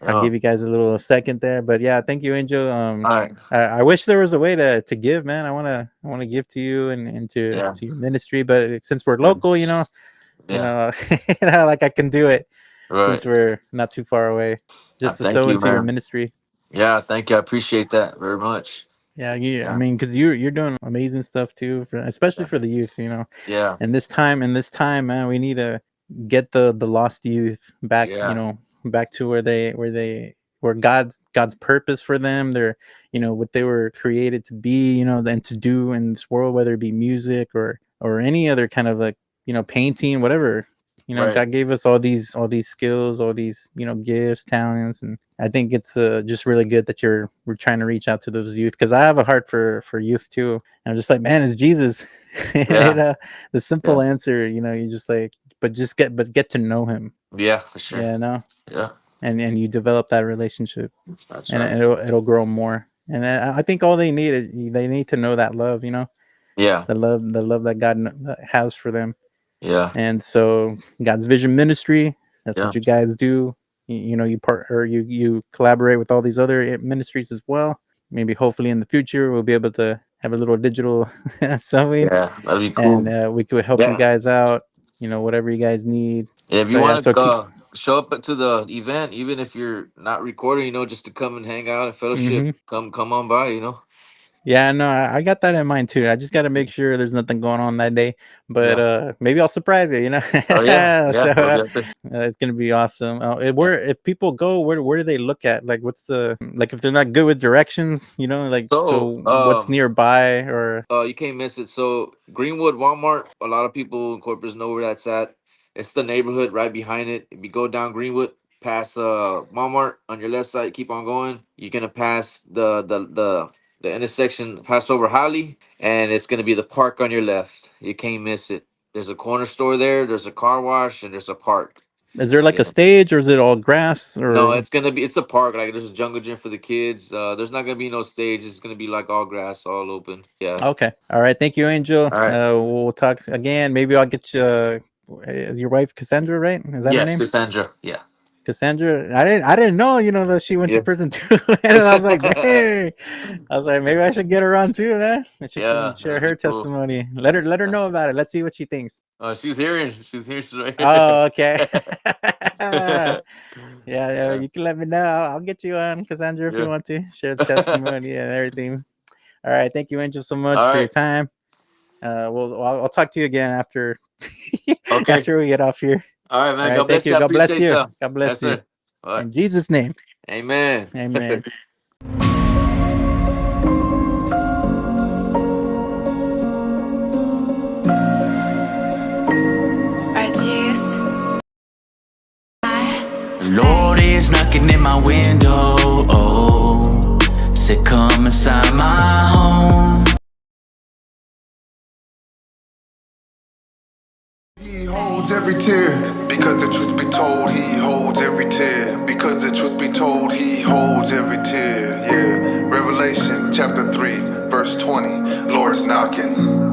I'll yeah. give you guys a little second there, but yeah, thank you, Angel. All right. I wish there was a way to give, man. I want to give to you and Yeah, to your ministry, but since we're yeah, local, you yeah. know, like I can do it since Right. we're not too far away, just to Thank sow you, into your man. ministry. Yeah, thank you. I appreciate that very much. Yeah, yeah. I Yeah, mean, because you're doing amazing stuff too, especially yeah, for the youth. yeah, And this time, man, we need to get the lost youth back. yeah. Back to where God's purpose for them. They're what they were created to be. And to do in this world, whether it be music or any other kind of like painting, whatever. Right. God gave us all these skills, all these gifts, talents, and I think it's just really good that we're trying to reach out to those youth because I have a heart for youth too. And I'm just like, man, it's Jesus. Yeah, The yeah, simple answer, you just like, but get to know him. yeah, for sure. Yeah, no. Yeah. and you develop that relationship, That's and right. it'll grow more. And I think all they need is they need to know that love, Yeah. the love that God has for them. Yeah. And so God's Vision Ministry, that's Yeah. what you guys do. You part or you collaborate with all these other ministries as well. Maybe hopefully in the future we'll be able to have a little digital sewing, Yeah. That'd be and cool. we could help you Yeah. guys out. Whatever you guys need. Yeah, if So you yeah, want so to keep. show up to the event, even if you're not recording, just to come and hang out and fellowship, Hmm. come on by. Yeah, no, I got that in mind too. I just got to make sure there's nothing going on that day. But Yeah. maybe I'll surprise you. Oh yeah. I'll Yeah. show We'll up. get there. It's gonna be awesome. Yeah. Where if people go, where do they look at? Like, what's the like if they're not good with directions? Like So, so what's nearby or? you can't miss it. So Greenwood Walmart, a lot of people in corporates know where that's at. It's the neighborhood right behind it. If you go down Greenwood, past Walmart on your left side, keep on going. You're gonna pass the intersection, pass over Holly, and it's gonna be the park on your left. You can't miss it. There's a corner store there. There's a car wash, and there's a park. Is there like a Yeah. stage or is it all grass No, or? it's a park. Like there's a jungle gym for the kids. There's not gonna be no stage. It's gonna be like all grass, all open. Yeah. Okay, all right. Thank you, Angel. All right. We'll talk again. Maybe I'll get you. Is your wife Cassandra, right? Is that her Yes, name? Cassandra. Yeah. Cassandra. I didn't know, that she went to Yeah. prison too. And I was like, dang. I was like, maybe I should get her on too, man. And she can Yeah, share that'd be her cool. testimony. Let her Yeah. know about it. Let's see what she thinks. She's here. She's here. She's right here. Oh, okay. Yeah, yeah. Yeah. You can let me know. I'll get you on, Cassandra, if you Yeah. want to share the testimony and everything. All right. Thank you, Angel, so much All for your right. time. I'll talk to you again after Okay. after we get off here. All right, All man. right. God Thank bless you. you. I God bless appreciate you. you. God Yes, bless you. sir. All right. In Jesus' name. Amen. Amen. Artist. Lord is knocking at my window. Oh, said come inside my home. He holds every tear, because the truth be told, he holds every tear. Because the truth be told, he holds every tear. Yeah. Revelation chapter 3, verse 20. Lord's knocking.